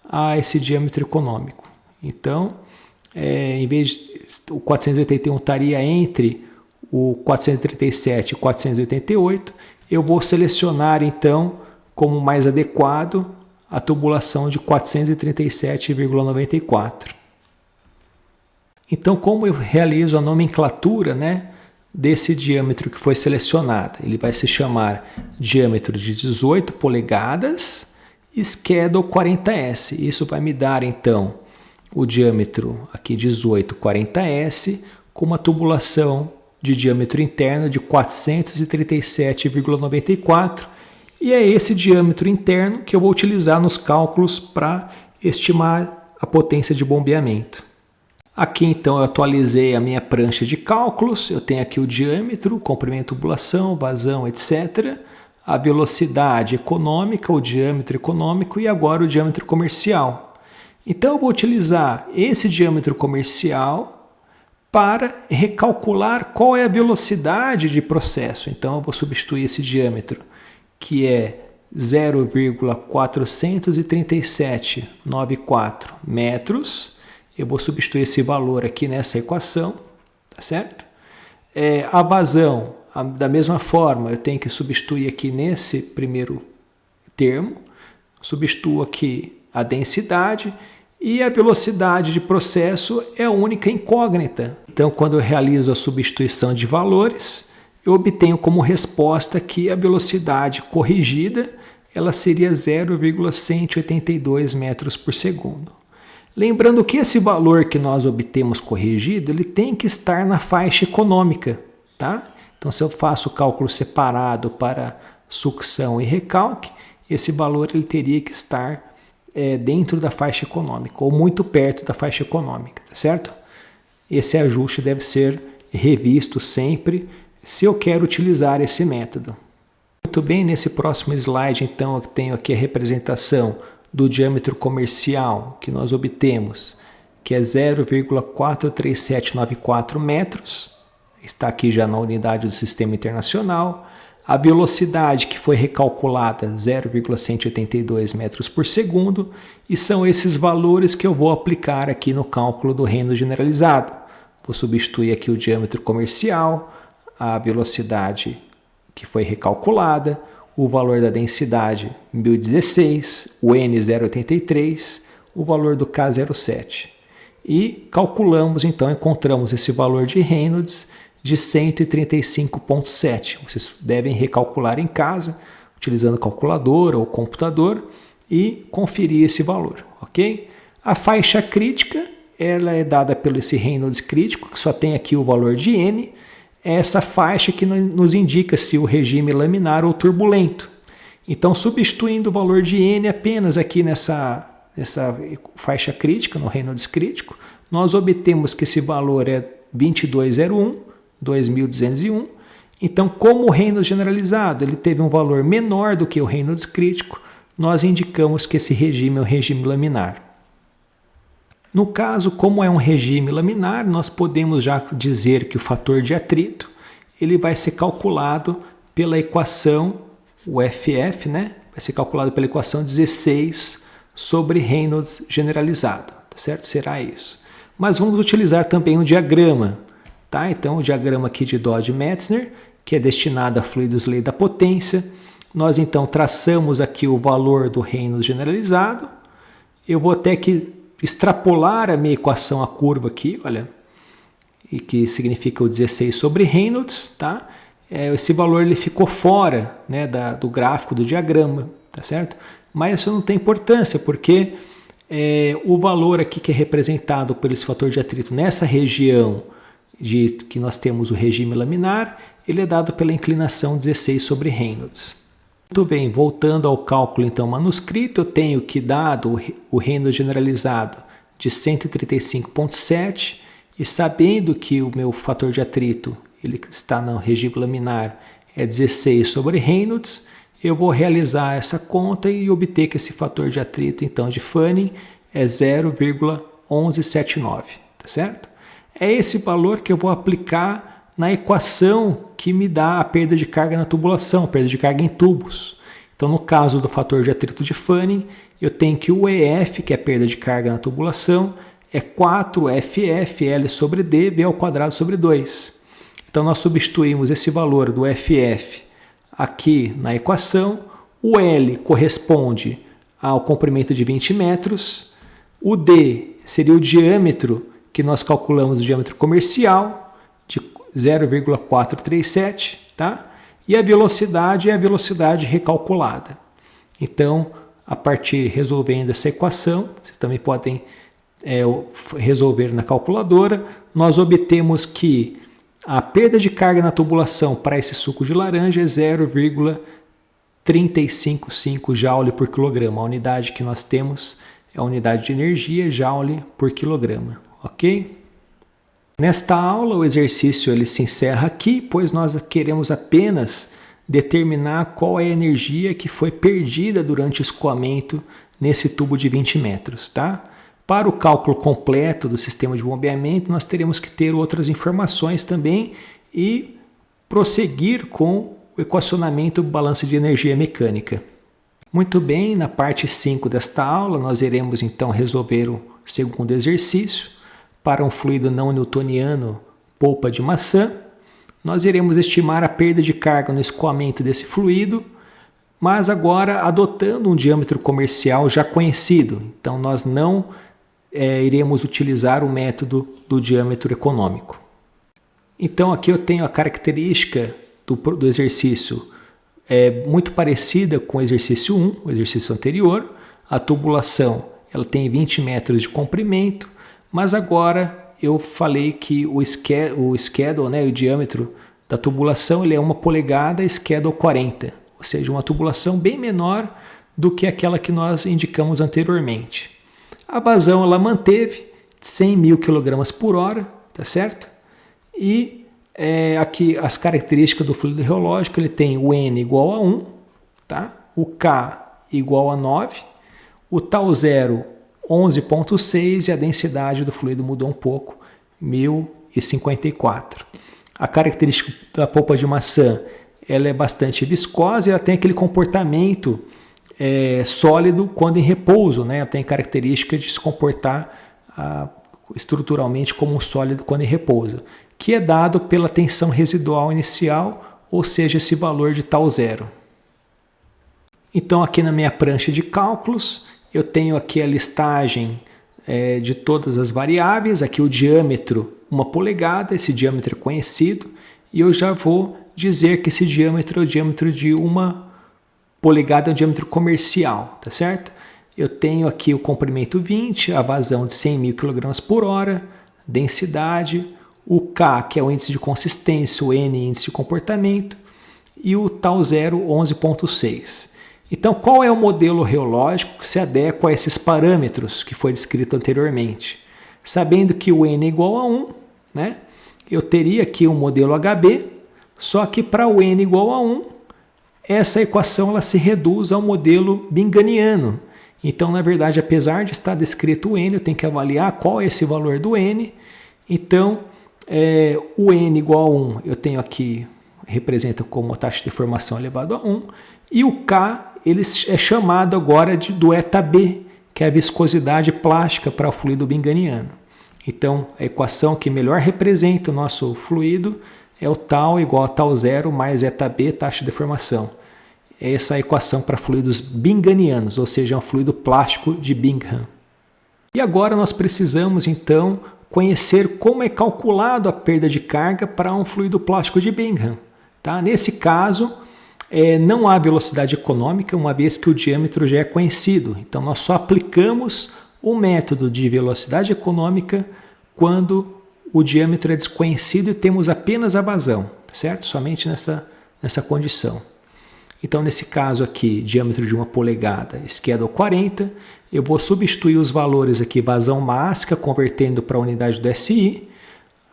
a esse diâmetro econômico. Então, em vez de o 481 estaria entre o 437 e 488, eu vou selecionar então como mais adequado a tubulação de 437,94. Então, como eu realizo a nomenclatura, né, desse diâmetro que foi selecionado? Ele vai se chamar diâmetro de 18 polegadas, Schedule 40S. Isso vai me dar então o diâmetro aqui 18 40S com uma tubulação de diâmetro interno de 437,94, e é esse diâmetro interno que eu vou utilizar nos cálculos para estimar a potência de bombeamento. Aqui então eu atualizei a minha prancha de cálculos, eu tenho aqui o diâmetro, comprimento, tubulação, vazão, etc. A velocidade econômica, o diâmetro econômico e agora o diâmetro comercial. Então eu vou utilizar esse diâmetro comercial para recalcular qual é a velocidade de processo. Então eu vou substituir esse diâmetro, que é 0,43794 metros. Eu vou substituir esse valor aqui nessa equação, tá certo? A vazão, da mesma forma, eu tenho que substituir aqui nesse primeiro termo, substituo aqui a densidade e a velocidade de processo é a única incógnita. Então, quando eu realizo a substituição de valores, eu obtenho como resposta aqui a velocidade corrigida, ela seria 0,182 metros por segundo. Lembrando que esse valor que nós obtemos corrigido, ele tem que estar na faixa econômica, tá? Então, se eu faço o cálculo separado para sucção e recalque, esse valor ele teria que estar dentro da faixa econômica, ou muito perto da faixa econômica, tá certo? Esse ajuste deve ser revisto sempre, se eu quero utilizar esse método. Muito bem, nesse próximo slide, então, eu tenho aqui a representação do diâmetro comercial que nós obtemos, que é 0,43794 metros, está aqui já na unidade do Sistema Internacional. A velocidade que foi recalculada, 0,182 metros por segundo, e são esses valores que eu vou aplicar aqui no cálculo do Reynolds generalizado. Vou substituir aqui o diâmetro comercial, a velocidade que foi recalculada, o valor da densidade 1016, o N 0,83, o valor do K 0,7. E calculamos, então, encontramos esse valor de Reynolds de 135,7. Vocês devem recalcular em casa, utilizando calculadora ou computador, e conferir esse valor, ok? A faixa crítica, ela é dada pelo esse Reynolds crítico, que só tem aqui o valor de N, é essa faixa que nos indica se o regime laminar ou turbulento. Então, substituindo o valor de N apenas aqui nessa faixa crítica, no Reynolds crítico, nós obtemos que esse valor é 2201, 2201. Então, como o Reynolds generalizado ele teve um valor menor do que o Reynolds crítico, nós indicamos que esse regime é um regime laminar. No caso, como é um regime laminar, nós podemos já dizer que o fator de atrito ele vai ser calculado pela equação, o FF, né? Vai ser calculado pela equação 16 sobre Reynolds generalizado, tá certo? Será isso. Mas vamos utilizar também um diagrama, tá? Então, o diagrama aqui de Dodge-Metzner, que é destinado a fluidos lei da potência. Nós, então, traçamos aqui o valor do Reynolds generalizado. Eu vou até que extrapolar a minha equação, a curva aqui, olha, e que significa o 16 sobre Reynolds, tá? Esse valor ele ficou fora, né, do gráfico do diagrama, tá certo? Mas isso não tem importância, porque o valor aqui que é representado por esse fator de atrito nessa região que nós temos o regime laminar, ele é dado pela inclinação 16 sobre Reynolds. Muito bem, voltando ao cálculo então manuscrito, eu tenho que dado o Reynolds generalizado de 135,7 e sabendo que o meu fator de atrito ele está no regime laminar é 16 sobre Reynolds, eu vou realizar essa conta e obter que esse fator de atrito então de Fanning é 0,1179, tá certo? É esse valor que eu vou aplicar na equação que me dá a perda de carga na tubulação, perda de carga em tubos. Então, no caso do fator de atrito de Fanning, eu tenho que o EF, que é a perda de carga na tubulação, é 4FFL sobre D, V ao quadrado sobre 2. Então, nós substituímos esse valor do FF aqui na equação. O L corresponde ao comprimento de 20 metros. O D seria o diâmetro que nós calculamos, o diâmetro comercial, de 0,437, tá? E a velocidade é a velocidade recalculada. Então, a partir resolvendo essa equação, vocês também podem resolver na calculadora, nós obtemos que a perda de carga na tubulação para esse suco de laranja é 0,355 joule por quilograma. A unidade que nós temos é a unidade de energia, joule por quilograma, ok? Nesta aula, o exercício ele se encerra aqui, pois nós queremos apenas determinar qual é a energia que foi perdida durante o escoamento nesse tubo de 20 metros, tá? Para o cálculo completo do sistema de bombeamento, nós teremos que ter outras informações também e prosseguir com o equacionamento do balanço de energia mecânica. Muito bem, na parte 5 desta aula, nós iremos então resolver o segundo exercício. Para um fluido não newtoniano, polpa de maçã, nós iremos estimar a perda de carga no escoamento desse fluido, mas agora adotando um diâmetro comercial já conhecido. Então, nós não iremos utilizar o método do diâmetro econômico. Então, aqui eu tenho a característica do exercício muito parecida com o exercício 1, o exercício anterior. A tubulação ela tem 20 metros de comprimento, mas agora eu falei que o schedule, né, o diâmetro da tubulação, ele é 1 polegada, schedule 40, ou seja, uma tubulação bem menor do que aquela que nós indicamos anteriormente. A vazão ela manteve 100.000 kg por hora, tá certo? E aqui as características do fluido reológico, ele tem o N igual a 1, tá? O K igual a 9, o τ zero 11,6 e a densidade do fluido mudou um pouco, 1054. A característica da polpa de maçã, ela é bastante viscosa e ela tem aquele comportamento sólido quando em repouso, né? Ela tem característica de se comportar estruturalmente como um sólido quando em repouso, que é dado pela tensão residual inicial, ou seja, esse valor de τ zero. Então aqui na minha prancha de cálculos, eu tenho aqui a listagem de todas as variáveis, aqui o diâmetro 1 polegada, esse diâmetro é conhecido, e eu já vou dizer que esse diâmetro é o diâmetro de 1 polegada, é um diâmetro comercial, tá certo? Eu tenho aqui o comprimento 20, a vazão de 100.000 kg por hora, densidade, o K, que é o índice de consistência, o N, índice de comportamento, e o τ zero 11,6. Então, qual é o modelo reológico que se adequa a esses parâmetros que foi descrito anteriormente? Sabendo que o N é igual a 1, né? Eu teria aqui um modelo HB, só que para o N igual a 1, essa equação ela se reduz ao modelo binganiano. Então, na verdade, apesar de estar descrito o N, eu tenho que avaliar qual é esse valor do N. Então, o N igual a 1, eu tenho aqui, representa como a taxa de deformação elevado a 1, e o K ele é chamado agora do ℏB, que é a viscosidade plástica para o fluido binganiano. Então, a equação que melhor representa o nosso fluido é o τ igual a τ zero mais ℏB, taxa de deformação. Essa é a equação para fluidos binganianos, ou seja, é um fluido plástico de Bingham. E agora nós precisamos, então, conhecer como é calculado a perda de carga para um fluido plástico de Bingham. Tá? Nesse caso, não há velocidade econômica, uma vez que o diâmetro já é conhecido. Então, nós só aplicamos o método de velocidade econômica quando o diâmetro é desconhecido e temos apenas a vazão, certo? Somente nessa condição. Então, nesse caso aqui, diâmetro de 1 polegada, schedule 40, eu vou substituir os valores aqui, vazão mássica, convertendo para a unidade do SI,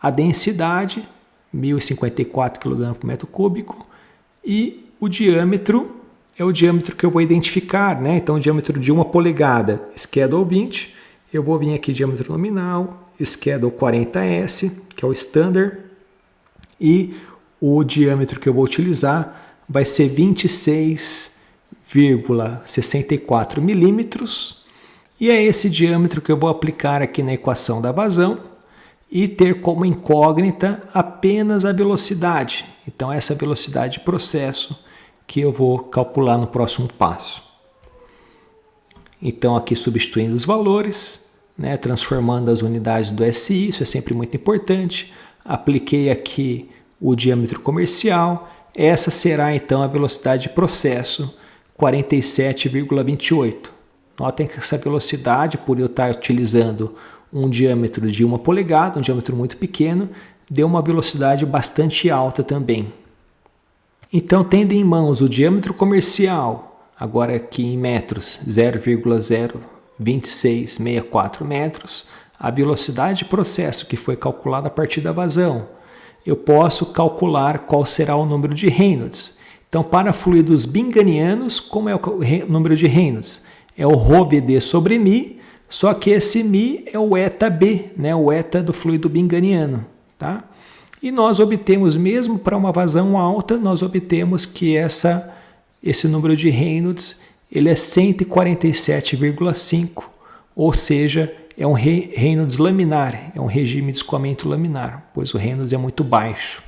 a densidade, 1054 kg por metro cúbico, e o diâmetro é o diâmetro que eu vou identificar, né? Então, o diâmetro de 1 polegada, schedule 20, eu vou vir aqui diâmetro nominal, schedule 40S, que é o standard, e o diâmetro que eu vou utilizar vai ser 26,64 milímetros, e é esse diâmetro que eu vou aplicar aqui na equação da vazão e ter como incógnita apenas a velocidade. Então, essa velocidade de processo que eu vou calcular no próximo passo. Então, aqui substituindo os valores, né, transformando as unidades do SI, isso é sempre muito importante. Apliquei aqui o diâmetro comercial. Essa será, então, a velocidade de processo, 47,28. Notem que essa velocidade, por eu estar utilizando um diâmetro de 1 polegada, um diâmetro muito pequeno, deu uma velocidade bastante alta também. Então, tendo em mãos o diâmetro comercial, agora aqui em metros, 0,0 2664 metros, a velocidade de processo que foi calculada a partir da vazão. Eu posso calcular qual será o número de Reynolds. Então, para fluidos binganianos, como é o número de Reynolds? É o ρBD sobre μ, só que esse μ é o eta B, né? O eta do fluido binganiano. Tá? E nós obtemos, mesmo para uma vazão alta, nós obtemos que esse número de Reynolds ele é 147,5, ou seja, é um Reynolds laminar, é um regime de escoamento laminar, pois o Reynolds é muito baixo.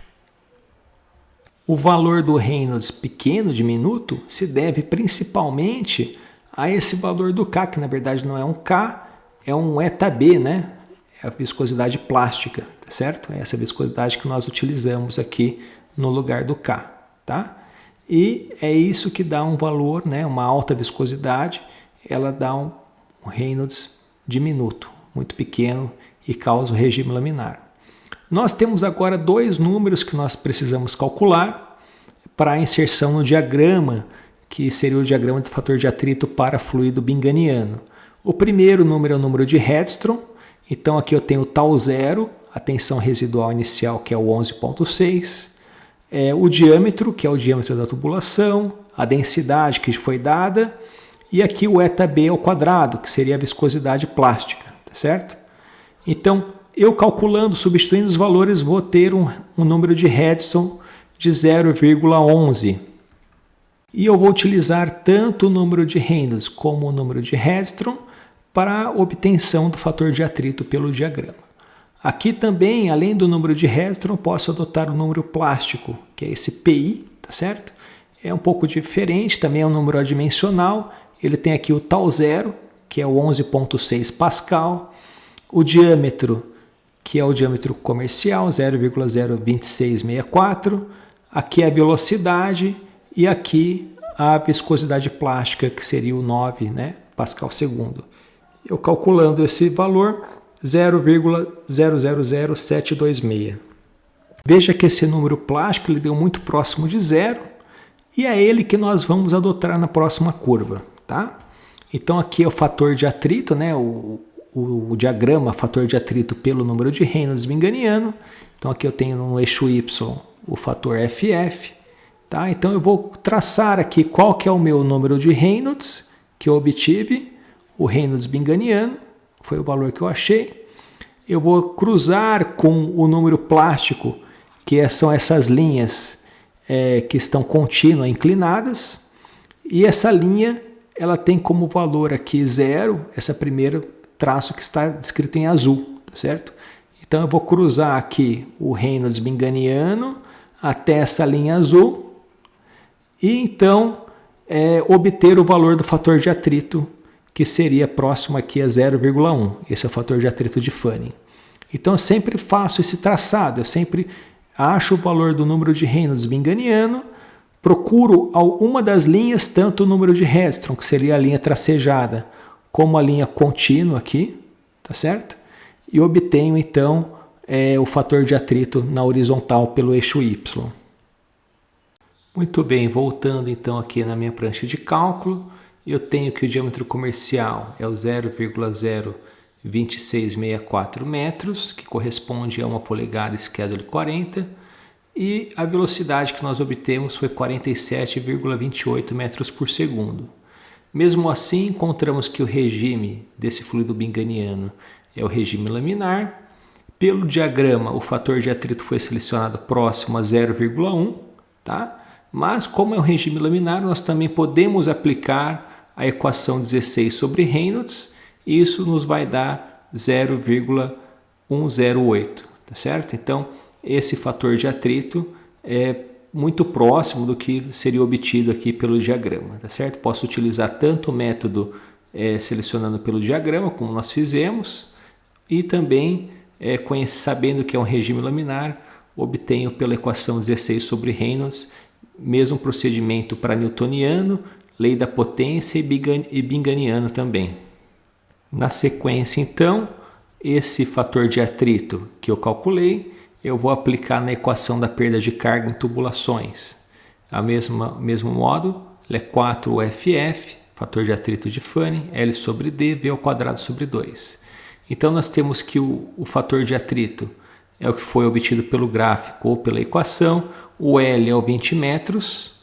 O valor do Reynolds pequeno, diminuto, se deve principalmente a esse valor do K, que na verdade não é um K, é um eta B, né? É a viscosidade plástica, tá certo? É essa viscosidade que nós utilizamos aqui no lugar do K, tá? E é isso que dá um valor, né? Uma alta viscosidade, ela dá um Reynolds diminuto, muito pequeno e causa o regime laminar. Nós temos agora dois números que nós precisamos calcular para a inserção no diagrama, que seria o diagrama de fator de atrito para fluido binganiano. O primeiro número é o número de Hedstrom, então aqui eu tenho tal zero, a tensão residual inicial que é o 11,6, o diâmetro, que é o diâmetro da tubulação, a densidade que foi dada, e aqui o eta B ao quadrado, que seria a viscosidade plástica, tá certo? Então, eu calculando, substituindo os valores, vou ter um número de Hedstrom de 0,11. E eu vou utilizar tanto o número de Reynolds como o número de Hedstrom para a obtenção do fator de atrito pelo diagrama. Aqui também, além do número de Hedstrom, posso adotar o número plástico, que é esse PI, tá certo? É um pouco diferente, também é um número adimensional. Ele tem aqui o tal zero, que é o 11,6 Pascal, o diâmetro, que é o diâmetro comercial, 0,02664, aqui é a velocidade e aqui a viscosidade plástica, que seria o 9, né, Pascal segundo. Eu calculando esse valor, 0,000726. Veja que esse número plástico ele deu muito próximo de zero e é ele que nós vamos adotar na próxima curva. Tá? Então aqui é o fator de atrito, né? o diagrama fator de atrito pelo número de Reynolds binganiano. Então aqui eu tenho no eixo Y o fator FF. Tá? Então eu vou traçar aqui qual que é o meu número de Reynolds que eu obtive, o Reynolds binganiano, foi o valor que eu achei. Eu vou cruzar com o número plástico, que são essas linhas que estão contínuas, inclinadas, e essa linha ela tem como valor aqui zero, essa primeira traço que está descrito em azul, tá certo? Então eu vou cruzar aqui o Reynolds binganiano até essa linha azul e então obter o valor do fator de atrito, que seria próximo aqui a 0,1. Esse é o fator de atrito de Fanning. Então eu sempre faço esse traçado, eu sempre acho o valor do número de Reynolds binganiano, procuro uma das linhas, tanto o número de Hedstrom, que seria a linha tracejada, como a linha contínua aqui, tá certo? E obtenho então o fator de atrito na horizontal pelo eixo Y. Muito bem, voltando então aqui na minha prancha de cálculo, eu tenho que o diâmetro comercial é o 0,02664 metros, que corresponde a 1 polegada Schedule 40, e a velocidade que nós obtemos foi 47,28 metros por segundo. Mesmo assim, encontramos que o regime desse fluido binganiano é o regime laminar. Pelo diagrama, o fator de atrito foi selecionado próximo a 0,1, tá? Mas como é um regime laminar, nós também podemos aplicar a equação 16 sobre Reynolds, e isso nos vai dar 0,108, tá certo? Então, esse fator de atrito é muito próximo do que seria obtido aqui pelo diagrama, tá certo? Posso utilizar tanto o método selecionando pelo diagrama, como nós fizemos, e também, sabendo que é um regime laminar, obtenho pela equação 16 sobre Reynolds, mesmo procedimento para newtoniano, lei da potência e binganiano também. Na sequência, então, esse fator de atrito que eu calculei, eu vou aplicar na equação da perda de carga em tubulações. Mesmo modo, ele é 4FF, fator de atrito de Fanning, L sobre D, V ao quadrado sobre 2. Então nós temos que o fator de atrito é o que foi obtido pelo gráfico ou pela equação, o L é o 20 metros,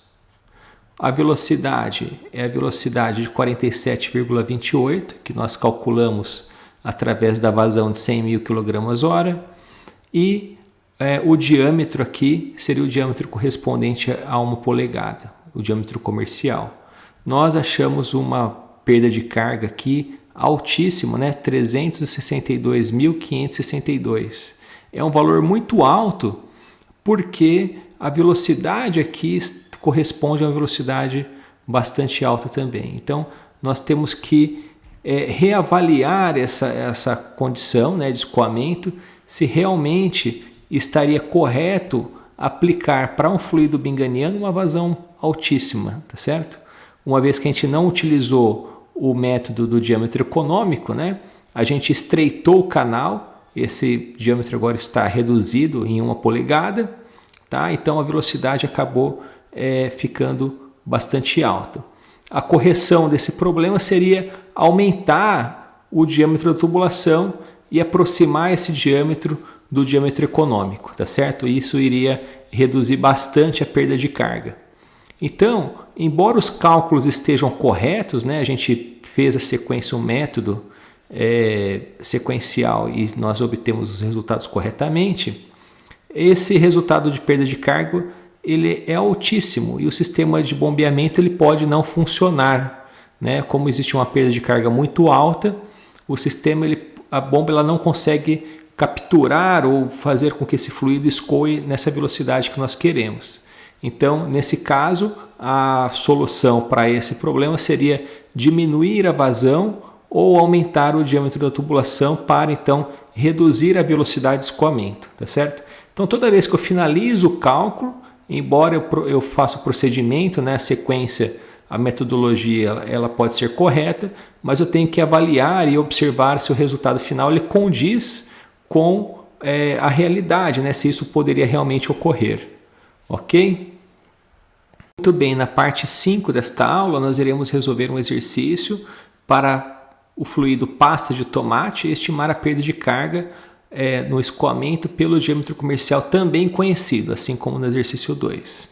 a velocidade é a velocidade de 47,28, que nós calculamos através da vazão de 100.000 kg/h, e o diâmetro aqui seria o diâmetro correspondente a 1 polegada, o diâmetro comercial. Nós achamos uma perda de carga aqui altíssima, né? 362.562. É um valor muito alto porque a velocidade aqui corresponde a uma velocidade bastante alta também. Então, nós temos que reavaliar essa condição, né, de escoamento, se realmente estaria correto aplicar para um fluido binganiano uma vazão altíssima, tá certo? Uma vez que a gente não utilizou o método do diâmetro econômico, né, a gente estreitou o canal, esse diâmetro agora está reduzido em 1 polegada, tá? Então a velocidade acabou ficando bastante alta. A correção desse problema seria aumentar o diâmetro da tubulação e aproximar esse diâmetro do diâmetro econômico, tá certo? Isso iria reduzir bastante a perda de carga. Então, embora os cálculos estejam corretos, né, a gente fez a sequência, um método sequencial e nós obtemos os resultados corretamente, esse resultado de perda de carga ele é altíssimo e o sistema de bombeamento ele pode não funcionar, né? Como existe uma perda de carga muito alta, o sistema a bomba ela não consegue capturar ou fazer com que esse fluido escoe nessa velocidade que nós queremos. Então, nesse caso, a solução para esse problema seria diminuir a vazão ou aumentar o diâmetro da tubulação para então reduzir a velocidade de escoamento, tá certo? Então, toda vez que eu finalizo o cálculo, embora eu faça o procedimento, né, a sequência, a metodologia ela pode ser correta, mas eu tenho que avaliar e observar se o resultado final ele condiz com a realidade, né, se isso poderia realmente ocorrer. Ok? Muito bem, na parte 5 desta aula nós iremos resolver um exercício para o fluido pasta de tomate e estimar a perda de carga no escoamento pelo diâmetro comercial também conhecido, assim como no exercício 2.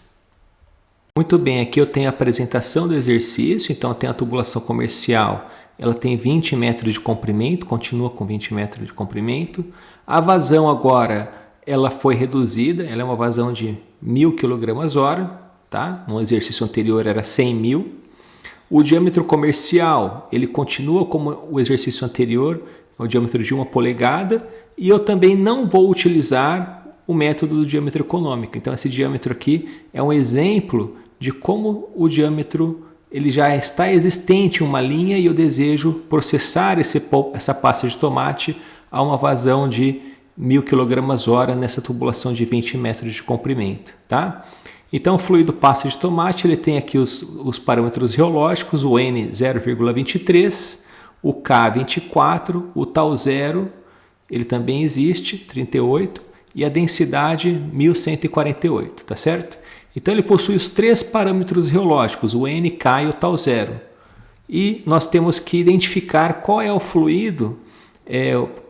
Muito bem, aqui eu tenho a apresentação do exercício, então eu tenho a tubulação comercial, ela tem 20 metros de comprimento, continua com 20 metros de comprimento. A vazão agora, ela foi reduzida, ela é uma vazão de 1.000 kg/h, tá? No exercício anterior era 100.000. O diâmetro comercial, ele continua como o exercício anterior, é o diâmetro de 1 polegada, e eu também não vou utilizar o método do diâmetro econômico. Então esse diâmetro aqui é um exemplo de como o diâmetro ele já está existente em uma linha e eu desejo processar essa pasta de tomate a uma vazão de 1.000 kg/h nessa tubulação de 20 metros de comprimento, tá? Então o fluido pasta de tomate ele tem aqui os parâmetros reológicos, o N 0,23, o K 24, o τ 0 ele também existe, 38, e a densidade 1148, tá certo? Então ele possui os 3 parâmetros reológicos, o N, K e o τ 0. E nós temos que identificar qual é o fluido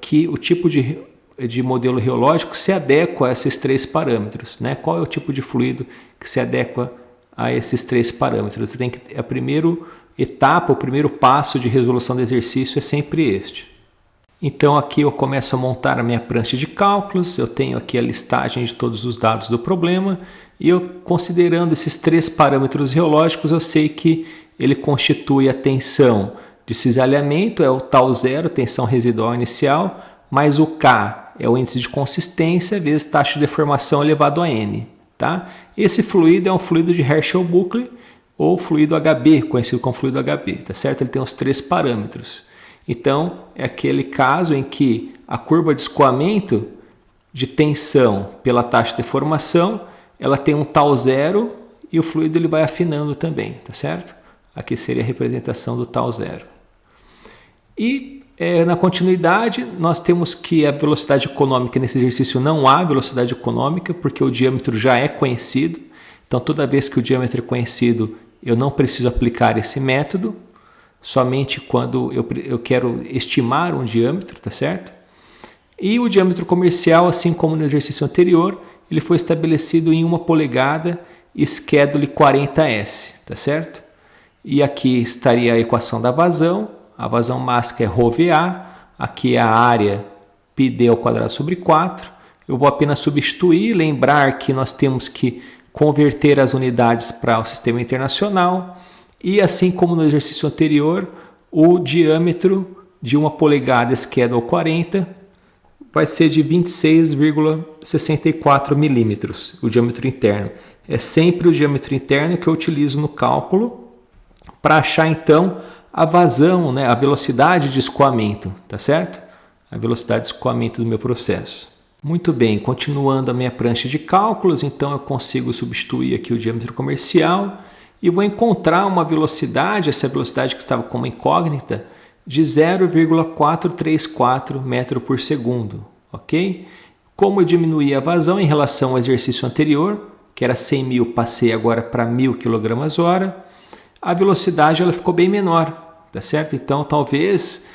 que o tipo de modelo reológico se adequa a esses 3 parâmetros, né? Qual é o tipo de fluido que se adequa a esses 3 parâmetros? Você tem que, a primeira etapa, o primeiro passo de resolução do exercício é sempre este. Então aqui eu começo a montar a minha prancha de cálculos, eu tenho aqui a listagem de todos os dados do problema e eu considerando esses 3 parâmetros reológicos eu sei que ele constitui a tensão de cisalhamento, é o τ 0, tensão residual inicial, mais o K é o índice de consistência vezes taxa de deformação elevado a N. Tá? Esse fluido é um fluido de Herschel-Buckley ou fluido HB, conhecido como fluido HB, tá certo? Ele tem os 3 parâmetros. Então, é aquele caso em que a curva de escoamento de tensão pela taxa de deformação, ela tem um τ 0 e o fluido ele vai afinando também, tá certo? Aqui seria a representação do τ 0. E na continuidade, nós temos que a velocidade econômica nesse exercício não há velocidade econômica, porque o diâmetro já é conhecido. Então, toda vez que o diâmetro é conhecido, eu não preciso aplicar esse método, somente quando eu quero estimar um diâmetro, tá certo? E o diâmetro comercial, assim como no exercício anterior, ele foi estabelecido em 1 polegada, Schedule 40S, tá certo? E aqui estaria a equação da vazão. A vazão máxima é ρVA, aqui é a área πd ao quadrado sobre 4. Eu vou apenas substituir, lembrar que nós temos que converter as unidades para o sistema internacional. E assim como no exercício anterior, o diâmetro de 1 polegada Schedule 40 vai ser de 26,64 milímetros, o diâmetro interno. É sempre o diâmetro interno que eu utilizo no cálculo para achar então a vazão, né, a velocidade de escoamento, tá certo? A velocidade de escoamento do meu processo. Muito bem, continuando a minha prancha de cálculos, então eu consigo substituir aqui o diâmetro comercial e vou encontrar uma velocidade, essa velocidade que estava como incógnita, de 0,434 metro por segundo, ok? Como eu diminuí a vazão em relação ao exercício anterior, que era 100 mil, passei agora para 1000 km/h, a velocidade ela ficou bem menor, tá certo? Então talvez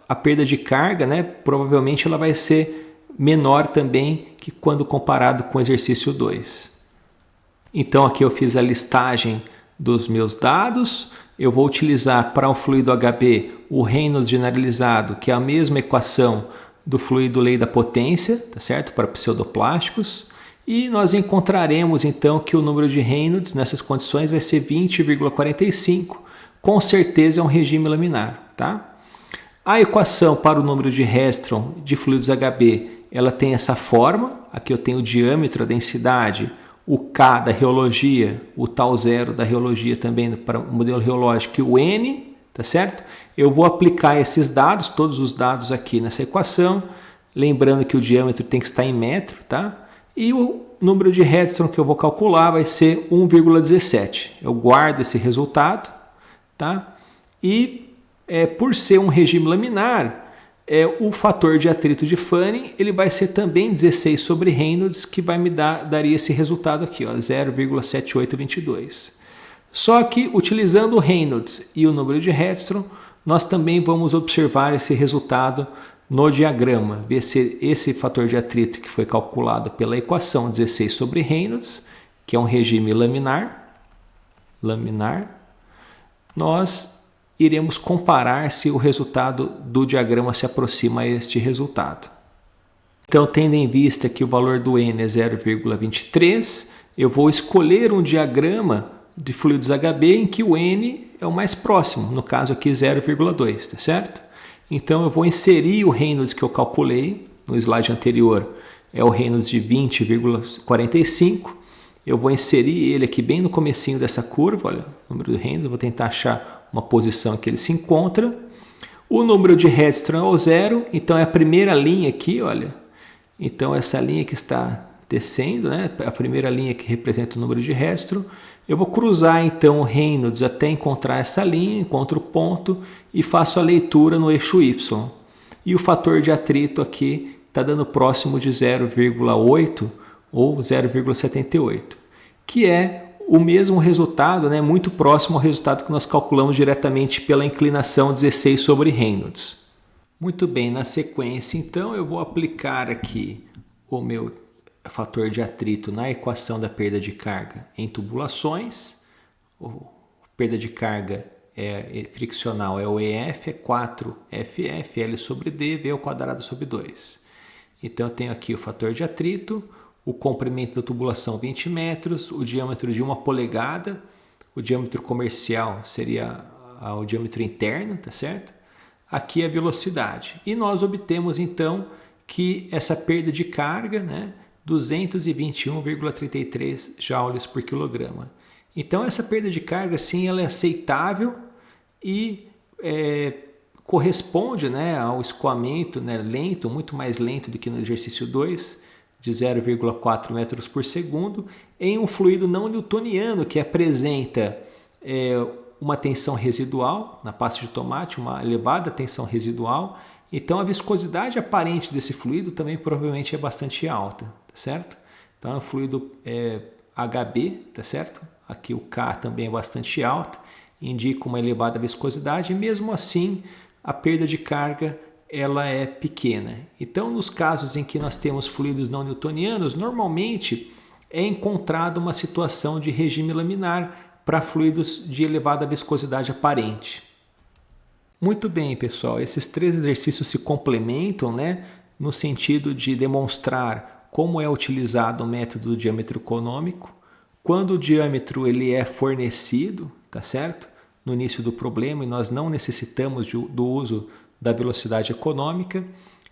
a perda de carga, né, provavelmente ela vai ser menor também que quando comparado com o exercício 2. Então aqui eu fiz a listagem dos meus dados. Eu vou utilizar para o fluido HB o Reynolds generalizado, que é a mesma equação do fluido lei da potência, tá certo? Para pseudoplásticos. E nós encontraremos então que o número de Reynolds nessas condições vai ser 20,45. Com certeza é um regime laminar, tá? A equação para o número de Hestron de fluidos HB, ela tem essa forma. Aqui eu tenho o diâmetro, a densidade, o K da reologia, o tal zero da reologia também para o modelo reológico e o N, tá certo? Eu vou aplicar esses dados, todos os dados aqui nessa equação, lembrando que o diâmetro tem que estar em metro, tá? E o número de Hestron que eu vou calcular vai ser 1,17. Eu guardo esse resultado, tá? E por ser um regime laminar, o fator de atrito de Fanning ele vai ser também 16 sobre Reynolds, que vai me daria esse resultado aqui, 0,7822. Só que utilizando o Reynolds e o número de Hestron, nós também vamos observar esse resultado no diagrama, ver se esse fator de atrito que foi calculado pela equação 16 sobre Reynolds, que é um regime laminar, nós iremos comparar se o resultado do diagrama se aproxima a este resultado. Então, tendo em vista que o valor do N é 0,23, eu vou escolher um diagrama de fluidos HB em que o N é o mais próximo, no caso aqui 0,2, tá certo? Então, eu vou inserir o Reynolds que eu calculei no slide anterior, é o Reynolds de 20,45. Eu vou inserir ele aqui bem no comecinho dessa curva, olha, o número do Reynolds, eu vou tentar achar uma posição que ele se encontra. O número de Hestron é o zero, então é a primeira linha aqui, olha. Então essa linha que está descendo, né? A primeira linha que representa o número de Hestron. Eu vou cruzar então o Reynolds até encontrar essa linha, encontro o ponto e faço a leitura no eixo Y. E o fator de atrito aqui está dando próximo de 0,8 ou 0,78, que é o mesmo resultado, né, muito próximo ao resultado que nós calculamos diretamente pela inclinação 16 sobre Reynolds. Muito bem, na sequência, então, eu vou aplicar aqui o meu fator de atrito na equação da perda de carga em tubulações. A perda de carga friccional é o EF, é 4FF, L sobre D, V ao quadrado sobre 2. Então, eu tenho aqui o fator de atrito, o comprimento da tubulação 20 metros, o diâmetro de 1 polegada, o diâmetro comercial seria o diâmetro interno, tá certo? Aqui a velocidade. E nós obtemos então que essa perda de carga, né, 221,33 joules por quilograma. Então essa perda de carga sim, ela é aceitável e corresponde, né, ao escoamento, né, lento, muito mais lento do que no exercício 2, de 0,4 metros por segundo, em um fluido não newtoniano que apresenta uma tensão residual na pasta de tomate, uma elevada tensão residual. Então a viscosidade aparente desse fluido também provavelmente é bastante alta, tá certo? Então é um fluido HB, tá certo? Aqui o K também é bastante alto. indica uma elevada viscosidade e mesmo assim a perda de carga ela é pequena. Então, nos casos em que nós temos fluidos não newtonianos, normalmente é encontrada uma situação de regime laminar para fluidos de elevada viscosidade aparente. Muito bem, pessoal, esses 3 exercícios se complementam, né, no sentido de demonstrar como é utilizado o método do diâmetro econômico, quando o diâmetro ele é fornecido, tá certo? No início do problema e nós não necessitamos do uso da velocidade econômica,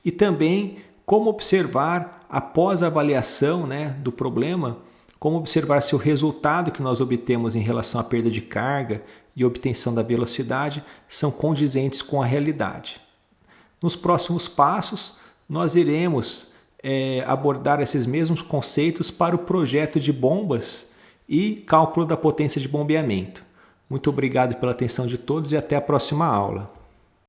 e também como observar após a avaliação, né, do problema, como observar se o resultado que nós obtemos em relação à perda de carga e obtenção da velocidade são condizentes com a realidade. Nos próximos passos, nós iremos abordar esses mesmos conceitos para o projeto de bombas e cálculo da potência de bombeamento. Muito obrigado pela atenção de todos e até a próxima aula.